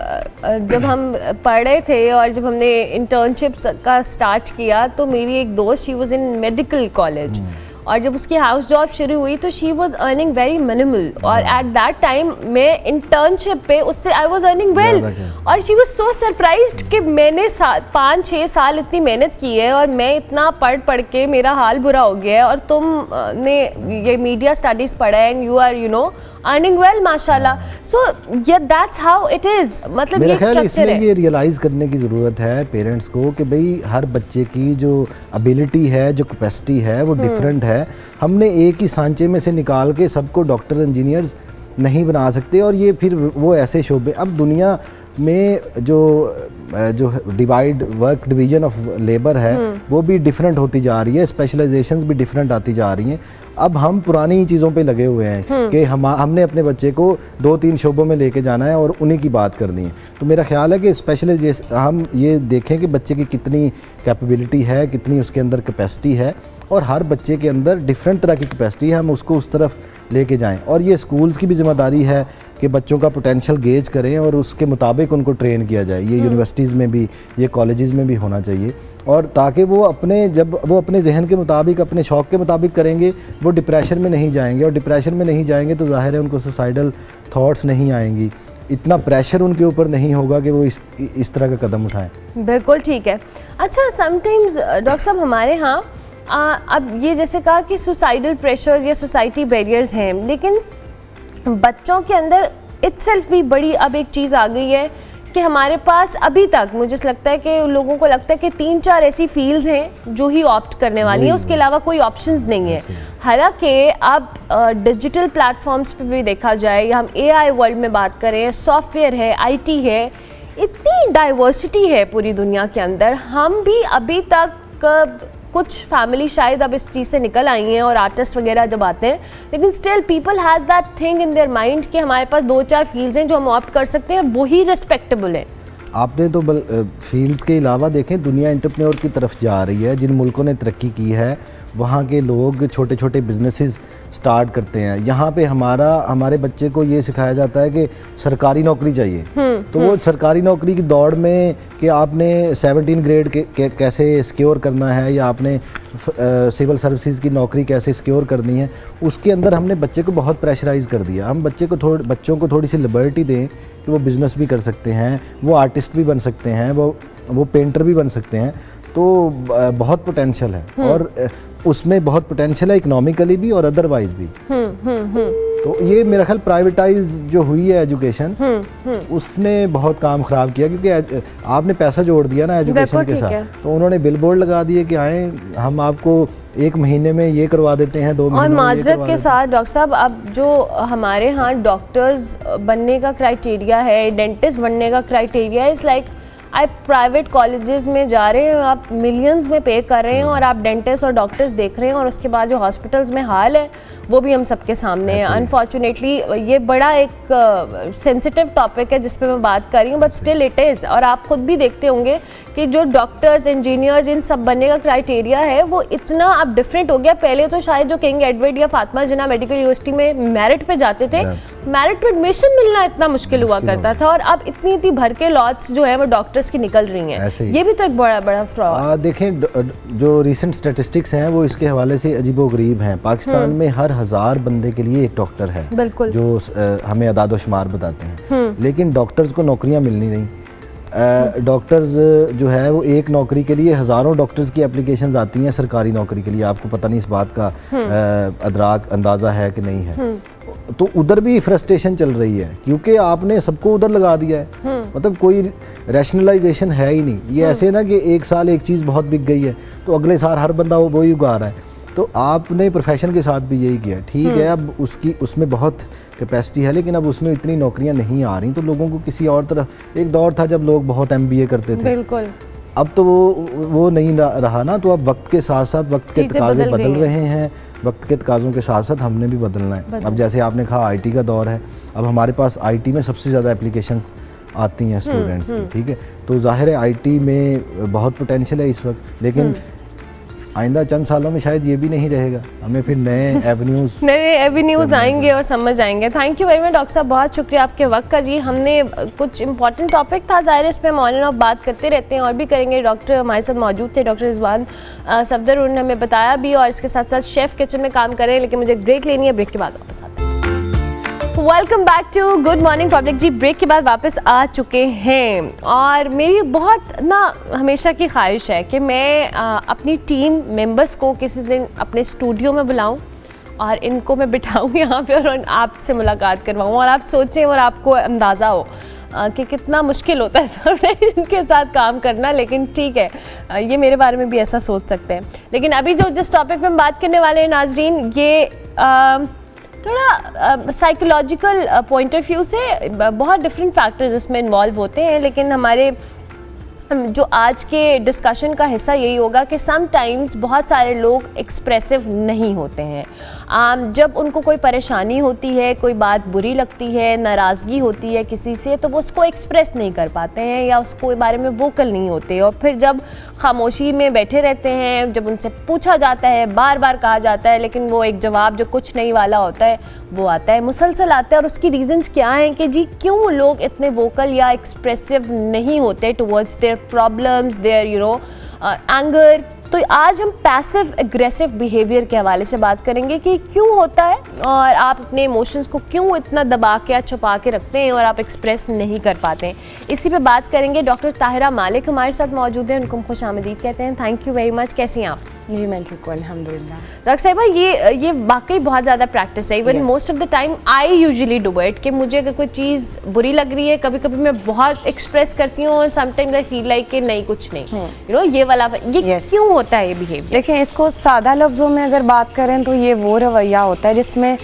जब हम पढ़ रहे थे और जब हमने इंटर्नशिप्स का स्टार्ट किया तो मेरी एक दोस्त, she was in medical college, और जब उसकी हाउस जॉब शुरू हुई तो she was earning very minimal, और एट दैट टाइम मैं इंटर्नशिप पे उससे आई वाज अर्निंग वेल, और शी वाज सो सरप्राइज्ड कि मैंने 5-6 साल इतनी मेहनत की है और मैं इतना पढ़ के मेरा हाल बुरा हो गया है, और तुमने ये मीडिया स्टडीज़ पढ़ा है and you are earning well माशाल्लाह। सो या दैट्स हाउ इट इज़। मतलब मेरा ख्याल इसमें ये रियलाइज़ करने की ज़रूरत है पेरेंट्स को कि भाई हर बच्चे की जो एबिलिटी है, जो कैपेसिटी है, वो डिफरेंट है। हमने एक ही सांचे में से निकाल के सबको डॉक्टर इंजीनियर्स नहीं बना सकते। और ये फिर वो ऐसे शोबे, अब दुनिया में जो divide work division of labour है वो भी डिफरेंट होती जा रही है, स्पेशलाइजेशंस भी डिफरेंट आती जा रही हैं। अब हम पुरानी चीज़ों पे लगे हुए हैं कि हमने अपने बच्चे को 2-3 शोबों में लेके जाना है और उन्हीं की बात करनी है। तो मेरा ख्याल है कि स्पेशलाइजेशन हम ये देखें कि बच्चे की कितनी कैपेबिलिटी है, कितनी उसके अंदर कैपेसिटी है, और हर बच्चे के अंदर डिफरेंट तरह की कैपेसिटी है, हम उसको उस तरफ लेके जाएं। और ये स्कूल्स की भी जिम्मेदारी है कि बच्चों का पोटेंशियल गेज करें और उसके मुताबिक उनको ट्रेन किया जाए। ये यूनिवर्सिटीज़ में भी, ये कॉलेजेस में भी होना चाहिए, और ताकि वो जब वो अपने जहन के मुताबिक, अपने शौक़ के मुताबिक करेंगे, वो डिप्रेशन में नहीं जाएंगे, और डिप्रेशन में नहीं जाएंगे तो ज़ाहिर है उनको सुसाइडल थॉट्स नहीं आएंगी, इतना प्रेशर उनके ऊपर नहीं होगा कि वो इस तरह का कदम उठाएं। बिल्कुल ठीक है। अच्छा, समटाइम्स डॉक्टर साहब हमारे यहाँ अब ये जैसे कहा कि सुसाइडल प्रेशर्स या सोसाइटी बैरियर्स हैं, लेकिन बच्चों के अंदर इटसेल्फ भी बड़ी अब एक चीज़ आ गई है कि हमारे पास अभी तक मुझे लगता है कि लोगों को लगता है कि 3-4 ऐसी फील्ड्स हैं जो ही ऑप्ट करने वाली हैं, उसके अलावा कोई ऑप्शंस नहीं है। हालांकि अब डिजिटल प्लेटफॉर्म्स पे भी देखा जाए, या हम AI वर्ल्ड में बात करें, सॉफ्टवेयर है, IT है, इतनी डाइवर्सिटी है पूरी दुनिया के अंदर। हम भी अभी तक कुछ फैमिली शायद अब इस चीज़ से निकल आई हैं और आर्टिस्ट वगैरह जब आते हैं, लेकिन still people has that thing in their mind कि हमारे पास 2-4 फील्ड्स हैं जो हम ऑप्ट कर सकते हैं, वही रिस्पेक्टेबल है। आपने तो फील्ड्स के अलावा देखें, दुनिया एंटरप्रेन्योर की तरफ जा रही है। जिन मुल्कों ने तरक्की की है वहाँ के लोग छोटे छोटे बिजनेसेस स्टार्ट करते हैं। यहाँ पे हमारे बच्चे को ये सिखाया जाता है कि सरकारी नौकरी चाहिए, तो वो सरकारी नौकरी की दौड़ में कि आपने 17 ग्रेड कैसे सिक्योर करना है, या आपने सिविल सर्विसेज की नौकरी कैसे सिक्योर करनी है, उसके अंदर हमने बच्चे को बहुत प्रेशराइज़ कर दिया। हम बच्चों को थोड़ी सी लिबर्टी दें कि वो बिज़नेस भी कर सकते हैं, वो आर्टिस्ट भी बन सकते हैं, वो पेंटर भी बन सकते हैं, तो बहुत पोटेंशियल है, और उसमें बहुत पोटेंशियल है इकोनॉमिकली भी और अदरवाइज भी। तो ये मेरा ख्याल प्राइवेटाइज जो हुई है एजुकेशन, उसने बहुत काम ख़राब किया, क्योंकि आपने पैसा जोड़ दिया ना एजुकेशन के साथ, तो उन्होंने बिल बोर्ड लगा दिए कि आए हम आपको 1 महीने में ये करवा देते हैं, 2 महीने और में माजरत के साथ डॉक्टर साहब, अब जो हमारे यहाँ डॉक्टर्स बनने का क्राइटेरिया है, डेंटिस्ट बनने का क्राइटेरिया इज़ लाइक आप प्राइवेट कॉलेजेस में जा रहे हैं, आप मिलियंस में पे कर रहे हैं, और आप डेंटिस्ट और डॉक्टर्स देख रहे हैं, और उसके बाद जो हॉस्पिटल्स में हाल है वो भी हम सबके सामने है। अनफॉर्चुनेटली ये बड़ा एक सेंसिटिव टॉपिक है जिस पे मैं बात कर रही हूँ, बट स्टिल इट इज़। और आप खुद भी देखते होंगे कि जो डॉक्टर्स, इंजीनियर्स, इन सब बनने का क्राइटेरिया है वो इतना अब डिफरेंट हो गया। पहले तो शायद जो किंग एडवर्ड या फातिमा जिन्ना मेडिकल यूनिवर्सिटी में मेरिट पे जाते थे, मेरिट पे एडमिशन मिलना इतना मुश्किल हुआ करता था, और अब इतनी भर के लॉट्स जो है वो डॉक्टर्स की निकल रही हैं। ये भी तो एक बड़ा फ्रॉड। देखें, जो रिसेंट स्टैटिस्टिक्स हैं वो इसके हवाले से अजीबोगरीब हैं। पाकिस्तान में हर 1000 बंदे के लिए एक डॉक्टर है, जो हमें अदाद व शुमार बताते हैं, लेकिन डॉक्टर्स को नौकरियां मिलनी नहीं। डॉक्टर्स जो है वो एक नौकरी के लिए हज़ारों डॉक्टर्स की एप्लीकेशंस आती हैं सरकारी नौकरी के लिए। आपको पता नहीं इस बात का अंदाज़ा है कि नहीं है। तो उधर भी फ्रस्ट्रेशन चल रही है, क्योंकि आपने सबको उधर लगा दिया है, मतलब कोई रैशनलाइजेशन है ही नहीं। ये ऐसे ना कि एक साल एक चीज़ बहुत बिक गई है तो अगले साल हर बंदा वही उगा रहा है। तो आपने प्रोफेशन के साथ भी यही किया, ठीक है, अब उसमें बहुत कैपेसिटी है, लेकिन अब उसमें इतनी नौकरियां नहीं आ रही, तो लोगों को किसी और तरफ। एक दौर था जब लोग बहुत MBA करते थे, बिल्कुल, अब तो वो नहीं रहा ना। तो अब वक्त के साथ साथ वक्त के तकाज़े बदल रहे हैं, वक्त के तकाज़ों के साथ साथ हमने भी बदलना है। अब जैसे आपने कहा IT का दौर है, अब हमारे पास IT में सबसे ज़्यादा एप्लीकेशंस आती हैं स्टूडेंट्स की, ठीक है, तो जाहिर है IT में बहुत पोटेंशियल है इस वक्त, लेकिन आइंदा चंद सालों में शायद ये भी नहीं रहेगा, हमें फिर नए एवेन्यूज़ आएंगे और समझ आएंगे। Thank you very much doctor साहब, बहुत शुक्रिया आपके वक्त का जी। हमने कुछ इंपॉर्टेंट टॉपिक था, ज़ाहिर इस पर हम ऑन एंड ऑफ बात करते रहते हैं और भी करेंगे। डॉक्टर हमारे साथ मौजूद थे, डॉक्टर रिजवान सफदर, उन्होंने हमें बताया भी, और इसके साथ साथ शेफ़ किचन में काम कर रहे हैं। लेकिन मुझे ब्रेक लेनी है, ब्रेक के बाद वापस आते हैं। Welcome back to good morning public ji. Break के बाद वापस आ चुके हैं, और मेरी बहुत ना हमेशा की ख्वाहिश है कि मैं अपनी टीम मेंबर्स को किसी दिन अपने स्टूडियो में बुलाऊं और इनको मैं बिठाऊं यहाँ पे और आपसे मुलाकात करवाऊं, और आप सोचें और आपको अंदाज़ा हो कि कितना मुश्किल होता है सब इनके साथ काम करना। लेकिन ठीक है, ये मेरे बारे में भी ऐसा सोच सकते हैं। लेकिन अभी जिस टॉपिक में हम बात करने वाले हैं नाजरीन, ये थोड़ा साइकोलॉजिकल पॉइंट ऑफ व्यू से बहुत डिफरेंट फैक्टर्स इसमें इन्वॉल्व होते हैं, लेकिन हमारे जो आज के डिस्कशन का हिस्सा यही होगा कि समटाइम्स बहुत सारे लोग एक्सप्रेसिव नहीं होते हैं। जब उनको कोई परेशानी होती है, कोई बात बुरी लगती है, नाराज़गी होती है किसी से, तो वो उसको एक्सप्रेस नहीं कर पाते हैं या उसको बारे में वोकल नहीं होते, और फिर जब खामोशी में बैठे रहते हैं, जब उनसे पूछा जाता है, बार बार कहा जाता है, लेकिन वो एक जवाब जो कुछ नहीं वाला होता है वो आता है, मुसलसल आता है। और उसकी रीजंस क्या हैं कि जी क्यों लोग इतने वोकल या एक्सप्रेसिव नहीं होते towards their problems, their anger. तो आज हम पैसिव एग्रेसिव बिहेवियर के हवाले से बात करेंगे कि क्यों होता है और आप अपने इमोशंस को क्यों इतना दबा के या छुपा के रखते हैं और आप एक्सप्रेस नहीं कर पाते हैं। इसी पे बात करेंगे। डॉक्टर ताहिरा मालिक हमारे साथ मौजूद हैं, उनको हम खुशामदीद कहते हैं। Thank you very much. कैसी हैं आप? जी मैं ठीक हूँ अल्हम्दुलिल्लाह। डॉक्टर साहिबा, ये वाकई बहुत ज़्यादा प्रैक्टिस है। Even most of the time I usually do it कि मुझे अगर कोई चीज़ बुरी लग रही है, कभी कभी मैं बहुत एक्सप्रेस करती हूँ और समटाइम्स आई फील लाइक कि नहीं कुछ नहीं, ये वाला ये क्यों होता है ये बिहेवियर? देखिए, इसको सादा लफ्ज़ों में अगर बात करें तो ये वो रवैया होता है जिसमें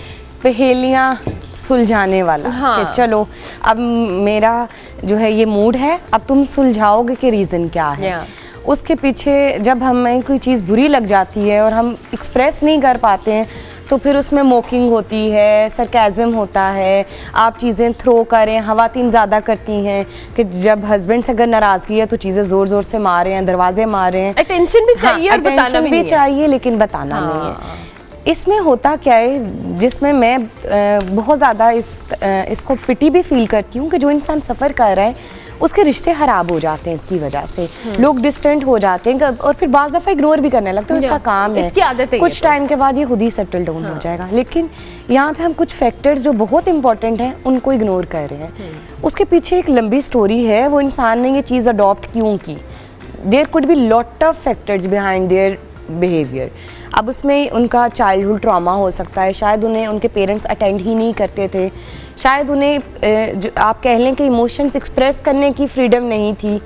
पहेलियाँ सुलझाने वाला। कि चलो अब मेरा जो है ये मूड है, अब तुम सुलझाओगे कि रीज़न क्या है। उसके पीछे जब हमें कोई चीज़ बुरी लग जाती है और हम एक्सप्रेस नहीं कर पाते हैं तो फिर उसमें मोकिंग होती है, सरकाज़म होता है, आप चीज़ें थ्रो करें। ख़वातीन ज़्यादा करती हैं कि जब हस्बैंड से अगर नाराज़गी है तो चीज़ें ज़ोर ज़ोर से मार रहे हैं, दरवाजे मार रहे हैं। अटेंशन भी चाहिए और बताना भी चाहिए, लेकिन बताना नहीं है। इसमें होता क्या है, जिसमें मैं बहुत ज़्यादा इसको पिटी भी फील करती हूँ कि जो इंसान सफ़र कर रहा है उसके रिश्ते ख़राब हो जाते हैं इसकी वजह से, लोग डिस्टेंट हो जाते हैं और फिर बाज़ दफ़ा इग्नोर भी करने लगते हैं। उसका काम है, इसकी आदत है, कुछ टाइम के बाद ये खुद ही सेटल डाउन हो जाएगा। लेकिन यहाँ पे हम कुछ फैक्टर्स जो बहुत इंपॉर्टेंट हैं उनको इग्नोर कर रहे हैं। उसके पीछे एक लंबी स्टोरी है, वो इंसान ने ये चीज़ अडॉप्ट क्यों की। There could be lot of factors behind their behaviour. अब उसमें उनका चाइल्डहुड ट्रॉमा हो सकता है, शायद उन्हें उनके पेरेंट्स अटेंड ही नहीं करते थे, शायद उन्हें जो आप कह लें कि इमोशंस एक्सप्रेस करने की फ्रीडम नहीं थी।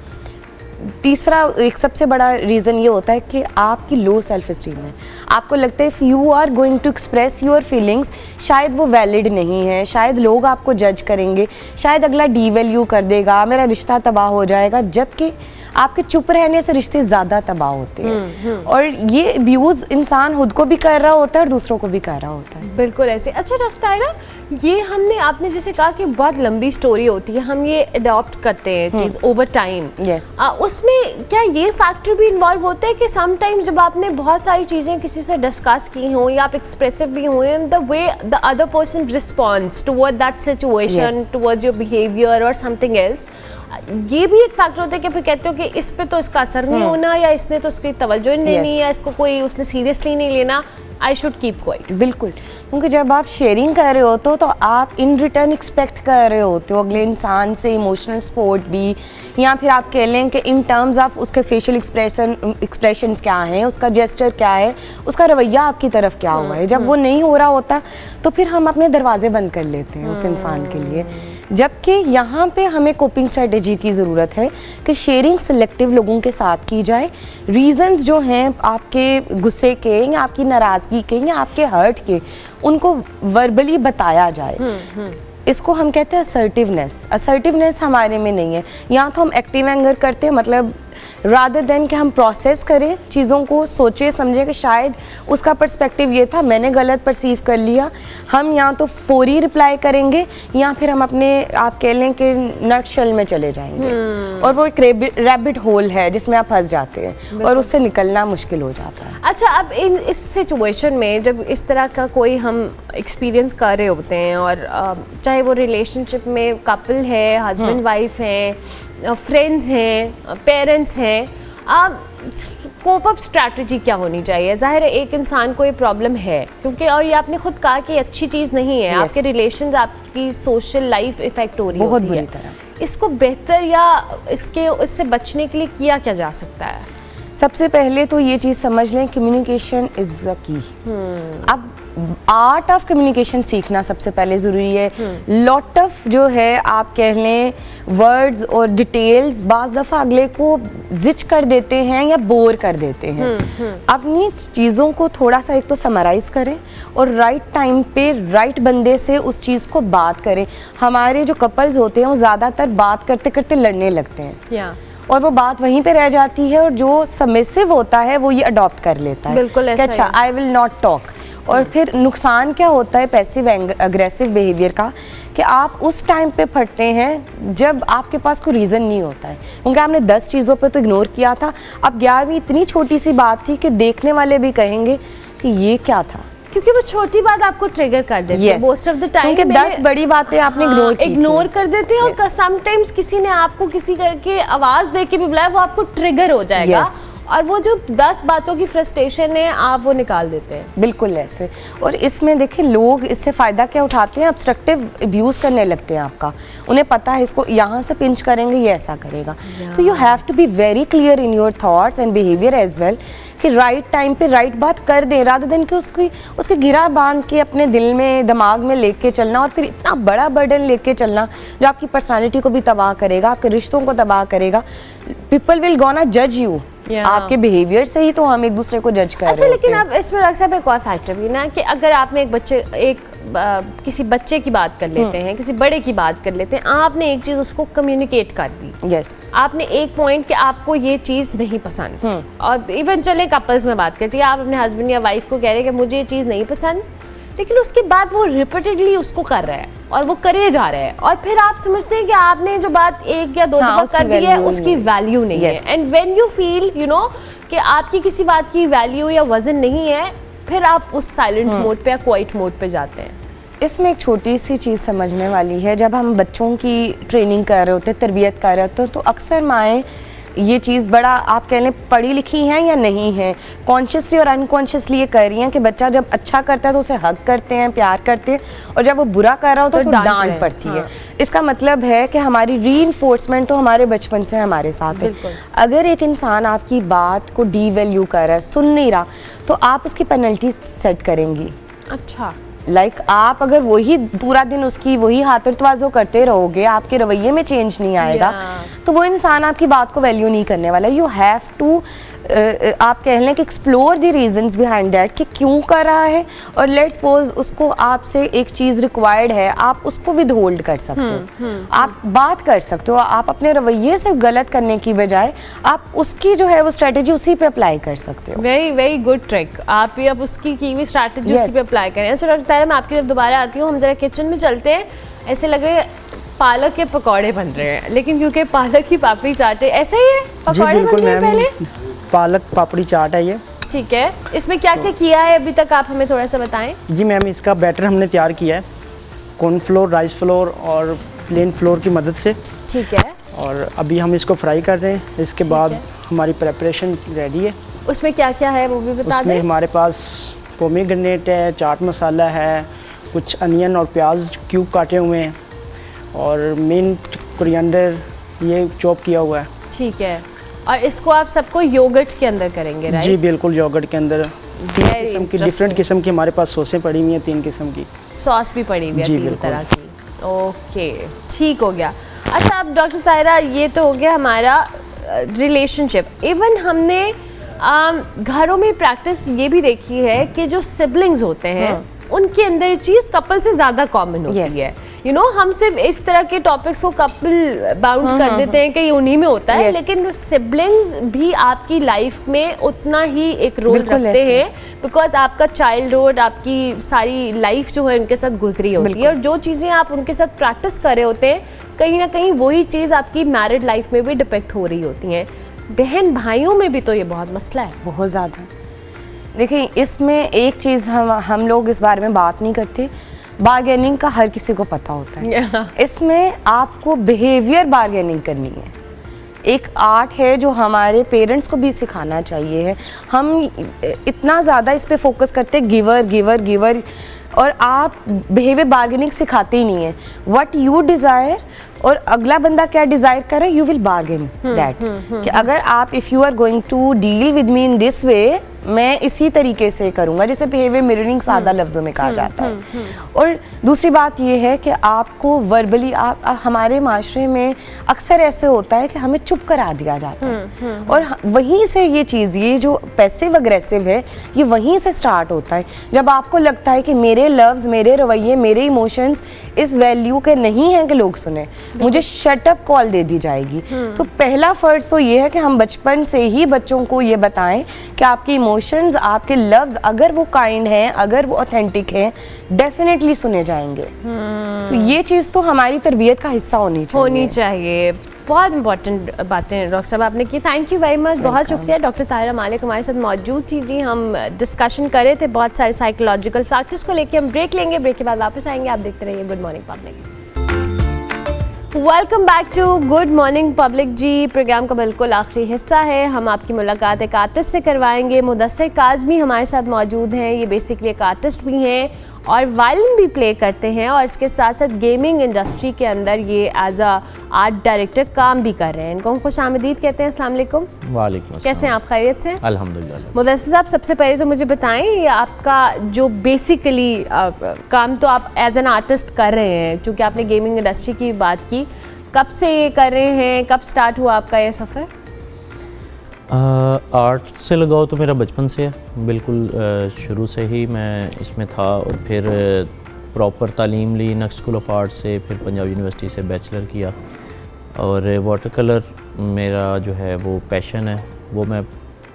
तीसरा एक सबसे बड़ा रीज़न ये होता है कि आपकी लो सेल्फ इस्टीम है। आपको लगता है if you are going to express your feelings, शायद वो वैलिड नहीं है, शायद लोग आपको जज करेंगे, शायद अगला डीवैल्यू कर देगा, मेरा रिश्ता तबाह हो जाएगा। जबकि आपके चुप रहने से रिश्ते ज़्यादा तबाह होते हैं। और ये अब्यूज़ इंसान खुद को भी कर रहा होता है और दूसरों को भी कर रहा होता है। बिल्कुल ऐसे। अच्छा डॉक्टर आएगा, ये आपने जैसे कहा कि बहुत लंबी स्टोरी होती है, हम ये अडॉप्ट करते हैं चीज़ ओवर टाइम। उसमें क्या ये फैक्टर भी इन्वॉल्व होता है कि समटाइम्स जब आपने बहुत सारी चीज़ें किसी से डिस्कस की हों या आप एक्सप्रेसिव भी हुए, the way the other person responds toward that situation, towards your behaviour और समथिंग एल्स, ये भी एक फैक्टर होता है कि फिर कहते हो कि इस पे तो इसका असर नहीं होना, या इसने तो उसकी तवज्जो नहीं देनी, या इसको कोई उसने सीरियसली नहीं लेना, आई शुड कीप क्वाइट। बिल्कुल, क्योंकि जब आप शेयरिंग कर रहे होते हो तो आप इन रिटर्न एक्सपेक्ट कर रहे होते हो अगले इंसान से इमोशनल सपोर्ट भी, या फिर आप कह लें कि इन टर्म्स ऑफ उसके फेशियल एक्सप्रेशंस क्या हैं, उसका जेस्चर क्या है, उसका रवैया आपकी तरफ क्या हुआ है। जब वो नहीं हो रहा होता तो फिर हम अपने दरवाजे बंद कर लेते हैं उस इंसान के लिए। जबकि यहाँ पे हमें कोपिंग स्ट्रेटेजी की ज़रूरत है कि शेयरिंग सिलेक्टिव लोगों के साथ की जाए। रीज़न्स जो हैं आपके गुस्से के या आपकी नाराज़गी के या आपके हर्ट के, उनको वर्बली बताया जाए। इसको हम कहते हैं असर्टिवनेस। असर्टिवनेस हमारे में नहीं है। यहाँ तो हम एक्टिव एंगर करते हैं, मतलब रादर देन कि हम प्रोसेस करें चीज़ों को, सोचे समझे कि शायद उसका पर्सपेक्टिव ये था, मैंने गलत परसीव कर लिया, हम यहाँ तो फौरी रिप्लाई करेंगे या फिर हम अपने आप कह लें कि नटशेल में चले जाएंगे। और वो एक रैबिट होल है जिसमें आप फंस जाते हैं और उससे निकलना मुश्किल हो जाता है। अच्छा, अब इस सिचुएशन में जब इस तरह का कोई हम एक्सपीरियंस कर रहे होते हैं, और चाहे वो रिलेशनशिप में कपल है, हस्बैंड वाइफ है, फ्रेंड्स हैं, पेरेंट्स हैं, कोप अप स्ट्रैटेजी क्या होनी चाहिए? जाहिर है एक इंसान को ये प्रॉब्लम है, क्योंकि और ये आपने खुद कहा कि अच्छी चीज़ नहीं है, आपके रिलेशंस, आपकी सोशल लाइफ इफेक्ट हो रही है बहुत बुरी तरह। इसको बेहतर या इससे बचने के लिए किया क्या जा सकता है? सबसे पहले तो ये चीज़ समझ लें, कम्युनिकेशन इज़ द की। अब आर्ट ऑफ कम्युनिकेशन सीखना सबसे पहले ज़रूरी है। लॉट ऑफ जो है आप कह लें वर्ड्स और डिटेल्स बाज़ दफ़ा अगले को जिच कर देते हैं या बोर कर देते हैं। अपनी चीज़ों को थोड़ा सा एक तो समराइज़ करें और राइट टाइम पे राइट बंदे से उस चीज़ को बात करें। हमारे जो कपल्स होते हैं वो ज़्यादातर बात करते करते लड़ने लगते हैं और वो बात वहीं पे रह जाती है, और जो सबमिसिव होता है वो ये अडॉप्ट कर लेता है। बिल्कुल ऐसा अच्छा, आई विल नॉट टॉक, और फिर नुकसान क्या होता है पैसिव अग्रेसिव बिहेवियर का, कि आप उस टाइम पे फटते हैं जब आपके पास कोई रीज़न नहीं होता है, क्योंकि आपने 10 चीज़ों पे तो इग्नोर किया था। अब 11वीं इतनी छोटी सी बात थी कि देखने वाले भी कहेंगे कि ये क्या था, क्योंकि वो छोटी बात आपको ट्रिगर कर देती है मोस्ट ऑफ द टाइम, क्योंकि 10 बड़ी बातें आपने इग्नोर कर देते हैं। और समटाइम्स किसी ने आपको किसी करके आवाज दे के भी बुलाया, वो आपको ट्रिगर हो जाएगा और वो जो 10 बातों की फ्रस्ट्रेशन है आप वो निकाल देते हैं। बिल्कुल ऐसे। और इसमें देखिए लोग इससे फ़ायदा क्या उठाते हैं, ऑब्स्ट्रक्टिव अब्यूज़ करने लगते हैं आपका। उन्हें पता है इसको यहाँ से पिंच करेंगे ये ऐसा करेगा, तो you have to be very clear in your thoughts and behaviour as well, कि राइट टाइम पे राइट बात कर दें, रादर देन कि उसके घिरा बांध के अपने दिल में दिमाग में लेके चलना और फिर इतना बड़ा बर्डन लेके चलना जो आपकी पर्सनालिटी को भी तबाह करेगा, आपके रिश्तों को तबाह करेगा। पीपल विल गोना जज यू, आपके बिहेवियर से ही तो हम एक दूसरे को जज कर रहे हैं। लेकिन अब इसमें अक्सर एक और फैक्टर भी ना, कि अगर आपने किसी बच्चे की बात कर लेते हैं, किसी बड़े की बात कर लेते हैं, आपने एक चीज उसको कम्युनिकेट कर दी, आपने एक पॉइंट कि आपको ये चीज नहीं पसंद, और इवन चले कपल्स में बात करती है, आप अपने हस्बैंड या वाइफ को कह रहे हैं कि मुझे ये चीज नहीं पसंद, लेकिन उसके बाद वो रिपीटेडली उसको कर रहा है और वो करे जा रहा है, और फिर आप समझते हैं कि आपने जो बात 1 या 2 दफा कर दी है उसकी वैल्यू नहीं है। And when you feel you know कि आपकी किसी बात की वैल्यू या वजन नहीं है, फिर आप उस साइलेंट मोड पे या क्वाइट मोड पे जाते हैं। इसमें एक छोटी सी चीज़ समझने वाली है, जब हम बच्चों की ट्रेनिंग कर रहे होते हैं, तरबियत कर रहे होते हैं, तो अक्सर माएँ ये चीज़ बड़ा आप कह लें पढ़ी लिखी हैं या नहीं है, कॉन्शियसली और अनकॉन्शियसली ये कर रही हैं कि बच्चा जब अच्छा करता है तो उसे हक करते हैं, प्यार करते हैं, और जब वो बुरा कर रहा होता है तो डांट पड़ती है। इसका मतलब है कि हमारी रीइंफोर्समेंट तो हमारे बचपन से हमारे साथ है। अगर एक इंसान आपकी बात को डीवैल्यू कर रहा है, सुन नहीं रहा, तो आप उसकी पेनल्टी सेट करेंगी। अच्छा, आप अगर वही पूरा दिन उसकी वही हाथर तवाज़ो करते रहोगे, आपके रवैये में चेंज नहीं आएगा, तो वो इंसान आपकी बात को वैल्यू नहीं करने वाला। यू हैव टू आप कह लें कि explore the reasons behind that, कि क्यों कर रहा है, और लेट्स सपोज उसको आपसे एक चीज़ रिक्वायर्ड है, आप उसको विदहोल्ड कर सकते हो, आप बात कर सकते हो, आप अपने रवैये से गलत करने की बजाय आप उसकी जो है वो स्ट्रेटेजी उसी पे अप्लाई कर सकते हो। वेरी वेरी गुड ट्रिक, आप भी अब उसकी की हुई स्ट्रेटेजी उसी पे अप्लाई करें। अच्छा डॉक्टर ताहिरा, मैं आपकी जब दोबारा आती हूँ, हम जरा किचन में चलते हैं। ऐसे लग रहे पालक के पकौड़े बन रहे हैं, लेकिन क्योंकि पालक की पापड़ी चाट है, ऐसा ही है पकौड़े बन रहे हैं पहले? पालक पापड़ी चाट है ये। ठीक है, इसमें क्या क्या किया है अभी तक, आप हमें थोड़ा सा बताएं। जी मैम, इसका बैटर हमने तैयार किया है कॉर्नफ्लोर, राइस फ्लोर और प्लेन फ्लोर की मदद से। ठीक है, और अभी हम इसको फ्राई कर रहे हैं। इसके बाद हमारी प्रेपरेशन रेडी है। उसमें क्या क्या है वो भी बता दें। उसमें हमारे पास पोमीग्रेनेट है, चाट मसाला है, कुछ अनियन और प्याज क्यूब काटे हुए हैं, और मिंट, कोरिएंडर ये चॉप किया हुआ है। ठीक है, और इसको आप सबको योगर्ट के अंदर करेंगे, राइट? जी बिल्कुल, योगर्ट के अंदर 3 किस्म की, डिफरेंट किस्म की हमारे पास सॉसें पड़ी हुई हैं, 3 किस्म की सॉस भी पड़ी हुई है, 3 तरह की। ओके, ठीक हो गया। अच्छा, अब डॉक्टर ताहिरा, ये तो हो गया हमारा रिलेशनशिप। इवन हमने घरों में प्रैक्टिस ये भी देखी है कि जो सिबलिंग्स होते हैं उनके अंदर चीज़ कपल से ज़्यादा कॉमन होती है। यू नो, हम सिर्फ इस तरह के टॉपिक्स को कपल बाउंड कर देते हैं कि ये उन्हीं में होता है, लेकिन सिबलिंग्स भी आपकी लाइफ में उतना ही एक रोल रखते हैं, बिकॉज आपका चाइल्डहुड, आपकी सारी लाइफ जो है उनके साथ गुजरी होती है, और जो चीज़ें आप उनके साथ प्रैक्टिस कर रहे होते हैं, कहीं ना कहीं वही चीज़ आपकी मैरिड लाइफ में भी डिपेक्ट हो रही होती हैं। बहन भाइयों में भी तो ये बहुत मसला है, बहुत ज़्यादा। देखिए, इसमें एक चीज़ हम लोग इस बारे में बात नहीं करते, बार्गेनिंग का हर किसी को पता होता है। इसमें आपको बिहेवियर बार्गेनिंग करनी है, एक आर्ट है जो हमारे पेरेंट्स को भी सिखाना चाहिए है। हम इतना ज़्यादा इस पे फोकस करते हैं गिवर गिवर गिवर, और आप बिहेवियर बार्गेनिंग सिखाते ही नहीं है। व्हाट यू डिज़ायर और अगला बंदा क्या डिज़ायर करे, यू विल बार्गेन दैट, कि अगर आप if you are going to deal with me in this way, मैं इसी तरीके से करूँगा, जिसे बिहेवियर मिररिंग सादा लफ्ज़ों में कहा जाता है। और दूसरी बात ये है कि आपको वर्बली हमारे माशरे में अक्सर ऐसे होता है कि हमें चुप करा दिया जाता है, और वहीं से ये चीज़, ये जो पैसिव अग्रेसिव है, ये वहीं से स्टार्ट होता है। जब आपको लगता है कि मेरे लफ्ज़, मेरे रवैये, मेरे इमोशंस इस वैल्यू के नहीं हैं कि लोग सुने, मुझे शट अप कॉल दे दी जाएगी। तो पहला फर्ज तो ये है कि हम बचपन से ही बच्चों को ये बताएं कि आपके इमोशंस, आपके लव्स अगर वो काइंड हैं, अगर वो ऑथेंटिक हैं, डेफिनेटली सुने जाएंगे। तो ये चीज़ तो हमारी तरबियत का हिस्सा होनी चाहिए। बहुत इंपॉर्टेंट बातें डॉक्टर साहब आपने की। थैंक यू वेरी मच, बहुत शुक्रिया। डॉक्टर ताहिरा मालिक हमारे साथ मौजूद थी जी। हम डिस्कशन कर रहे थे बहुत सारे साइकोलॉजिकल फैक्टर्स को लेके। हम ब्रेक लेंगे, ब्रेक के बाद वापस आएंगे। आप देखते रहिए good morning public. Welcome back to good morning public ji. Programme का बिल्कुल आखिरी हिस्सा है। हम आपकी मुलाकात एक आर्टिस्ट से करवाएंगे। मुदस्सिर काज़मी हमारे साथ मौजूद हैं। ये बेसिकली एक आर्टिस्ट भी हैं और वायलिन भी प्ले करते हैं और इसके साथ साथ गेमिंग इंडस्ट्री के अंदर ये एज अ आर्ट डायरेक्टर काम भी कर रहे हैं। इनको हम खुशामदीद कहते हैं। अस्सलाम वालेकुम। वालेकुम अस्सलाम। कैसे हैं आप? खैरियत से? अल्हम्दुलिल्लाह। मुदस्सिर साहब, सबसे पहले तो मुझे बताएं, ये आपका जो बेसिकली काम तो आप एज एन आर्टिस्ट कर रहे हैं, चूँकि आपने गेमिंग इंडस्ट्री की बात की, कब से ये कर रहे हैं, कब स्टार्ट हुआ आपका ये सफ़र? आर्ट से लगाव तो मेरा बचपन से है, बिल्कुल शुरू से ही मैं इसमें था। और फिर प्रॉपर तालीम ली नक्श स्कूल ऑफ आर्ट से, फिर पंजाब यूनिवर्सिटी से बैचलर किया। और वाटर कलर मेरा जो है वो पैशन है। वो मैं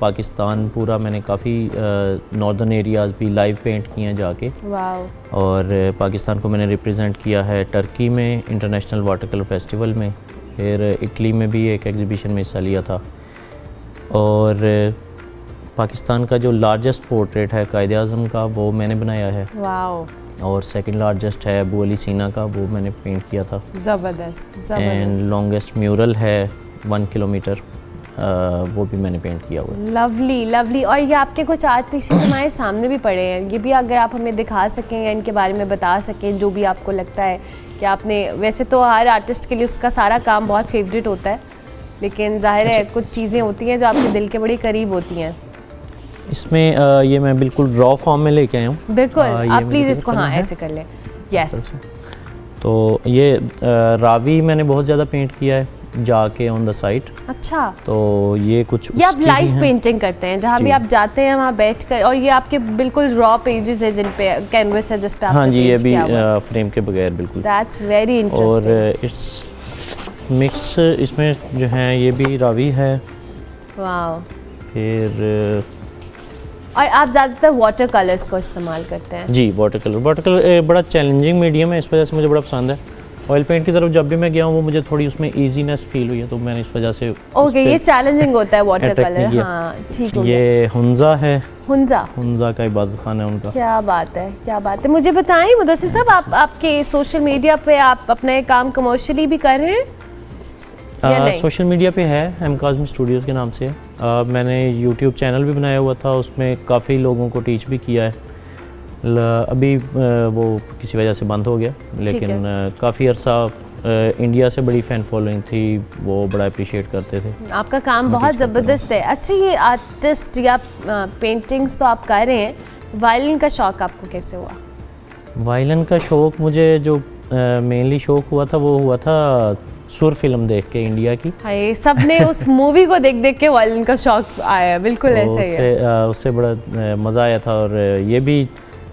पाकिस्तान पूरा मैंने काफ़ी नॉर्दर्न एरियाज़ भी लाइव पेंट किए हैं जाके। वाओ। और पाकिस्तान को मैंने रिप्रेजेंट किया है टर्की में इंटरनेशनल वाटर कलर फेस्टिवल में, फिर इटली में भी एक एग्जीबिशन में हिस्सा लिया था। और पाकिस्तान का जो लार्जेस्ट पोर्ट्रेट है कायद आज़म का, वो मैंने बनाया है। वाओ। और सेकंड लार्जेस्ट है अबू अली सीना का, वो मैंने पेंट किया था। ज़बरदस्त। एंड लॉन्गेस्ट म्यूरल है 1 किलोमीटर, वो भी मैंने पेंट किया हुआ है। Lovely lovely. और ये आपके कुछ आर्ट पीसेस हमारे सामने भी पड़े हैं, ये भी अगर आप हमें दिखा सकें या इनके बारे में बता सकें, जो भी आपको लगता है कि आपने, वैसे तो हर आर्टिस्ट के लिए उसका सारा काम बहुत फेवरेट होता है, लेकिन जाहिर है कुछ चीज़ें होती हैं जो आपके दिल के बड़ी करीब होती हैं। इसमें ये मैं बिल्कुल रॉ फॉर्म में लेके आया हूँ। बिल्कुल, आप मुझे प्लीज़ कुछ इसको करना हाँ है। ऐसे कर लें। यस। तो ये रावी मैंने बहुत ज़्यादा पेंट किया है जाके ऑन द साइट। अच्छा। तो ये कुछ ये आप उसकी लाइव भी हैं। पेंटिंग करते हैं, जहाँ भी जी। आप जाते हैं वहाँ बैठकर, और ये आपके बिल्कुल रॉ पेजेस है जिन पे कैनवस है जिस पे आपने हाँ जी, ये पेंट भी किया हुआ है। फ्रेम के बगैर बिल्कुल। दैट्स वेरी और इंटरेस्टिंग। इस मिक्स इसमें जो है ये भी रावी है। वाओ। फिर और आप ज़्यादातर वाटर कलर्स को इस्तेमाल करते हैं? जी, वाटर कलर बड़ा चैलेंजिंग मीडियम है, इस वजह से मुझे बड़ा पसंद है। ऑयल पेंट की तरफ जब भी मैं गया हूँ वो मुझे थोड़ी उसमें इजीनेस फील हुई है, तो मैंने इस वजह से ओके, ये चैलेंजिंग होता है वाटर attract कलर। नहीं किया। हाँ ठीक हो गया। ये हुंजा है, हुंजा। हुंजा का इबादत खाना है उनका। क्या बात है, क्या बात है। मुझे बताएं मुदस्सिर साहब, आपके सोशल मीडिया पे आप अपना ये काम कमर्शियली भी कर रहे हैं या नहीं? सोशल मीडिया पे है, एम काज़मी स्टूडियोज़ के नाम से। मैंने यूट्यूब चैनल भी बनाया हुआ था, उसमें काफ़ी लोगों को टीच भी किया है। अभी वो किसी वजह से बंद हो गया, लेकिन काफ़ी अरसा इंडिया से बड़ी फ़ैन फॉलोइंग थी, वो बड़ा अप्रिशिएट करते थे। आपका काम बहुत ज़बरदस्त है। अच्छा, ये आर्टिस्ट या पेंटिंग्स तो आप कर रहे हैं, वायलिन का शौक़ आपको कैसे हुआ? वायलिन का शौक़ मुझे जो मेनली शौक़ हुआ था वो हुआ था सुर फिल्म देख के, इंडिया की। हाय, सबने उस मूवी को देख देख के वायलिन का शौक़ आया, बिल्कुल तो ऐसा ही है। उससे बड़ा मज़ा आया था। और ये भी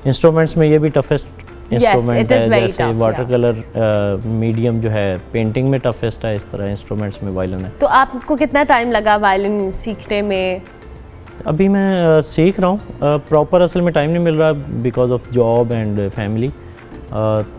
इंस्ट्रूमेंट्स में ये भी टफेस्ट इंस्ट्रूमेंट है, जैसे वाटर कलर मीडियम जो है पेंटिंग में टफेस्ट है, इस तरह इंस्ट्रूमेंट्स में वायलिन है। तो आपको कितना टाइम लगा वायलिन सीखने में? अभी मैं सीख रहा हूँ, प्रॉपर असल में टाइम नहीं मिल रहा because of job and family.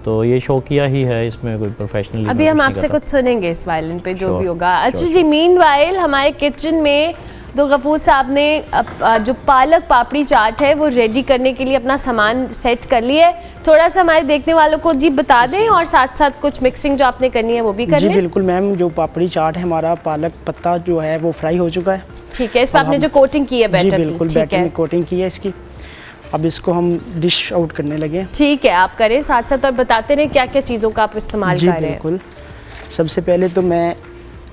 तो ये शौकिया ही है, इसमें कोई प्रोफेशनल। अभी हम आपसे कुछ सुनेंगे इस वायलिन पे जो Sure, भी होगा। अच्छा sure, जी, मीनवाइल हमारे किचन में तो गफूर साहब ने जो पालक पापड़ी चाट है वो रेडी करने के लिए अपना सामान सेट कर लिया है। थोड़ा सा हमारे देखने वालों को जी बता दें, और साथ साथ कुछ मिक्सिंग जो आपने करनी है वो भी कर जी लें। बिल्कुल मैम, जो पापड़ी चाट है हमारा पालक पत्ता जो है वो फ्राई हो चुका है। ठीक है, इस पर आपने जो कोटिंग की है जी बैटर बिल्कुल, की, ठीक बैटर है में कोटिंग की है इसकी। अब इसको हम डिश आउट करने लगे हैं। ठीक है, आप करें साथ साथ और बताते रहे क्या क्या चीज़ों का आप इस्तेमाल जी कर रहे हैं। बिल्कुल। सबसे पहले तो मैं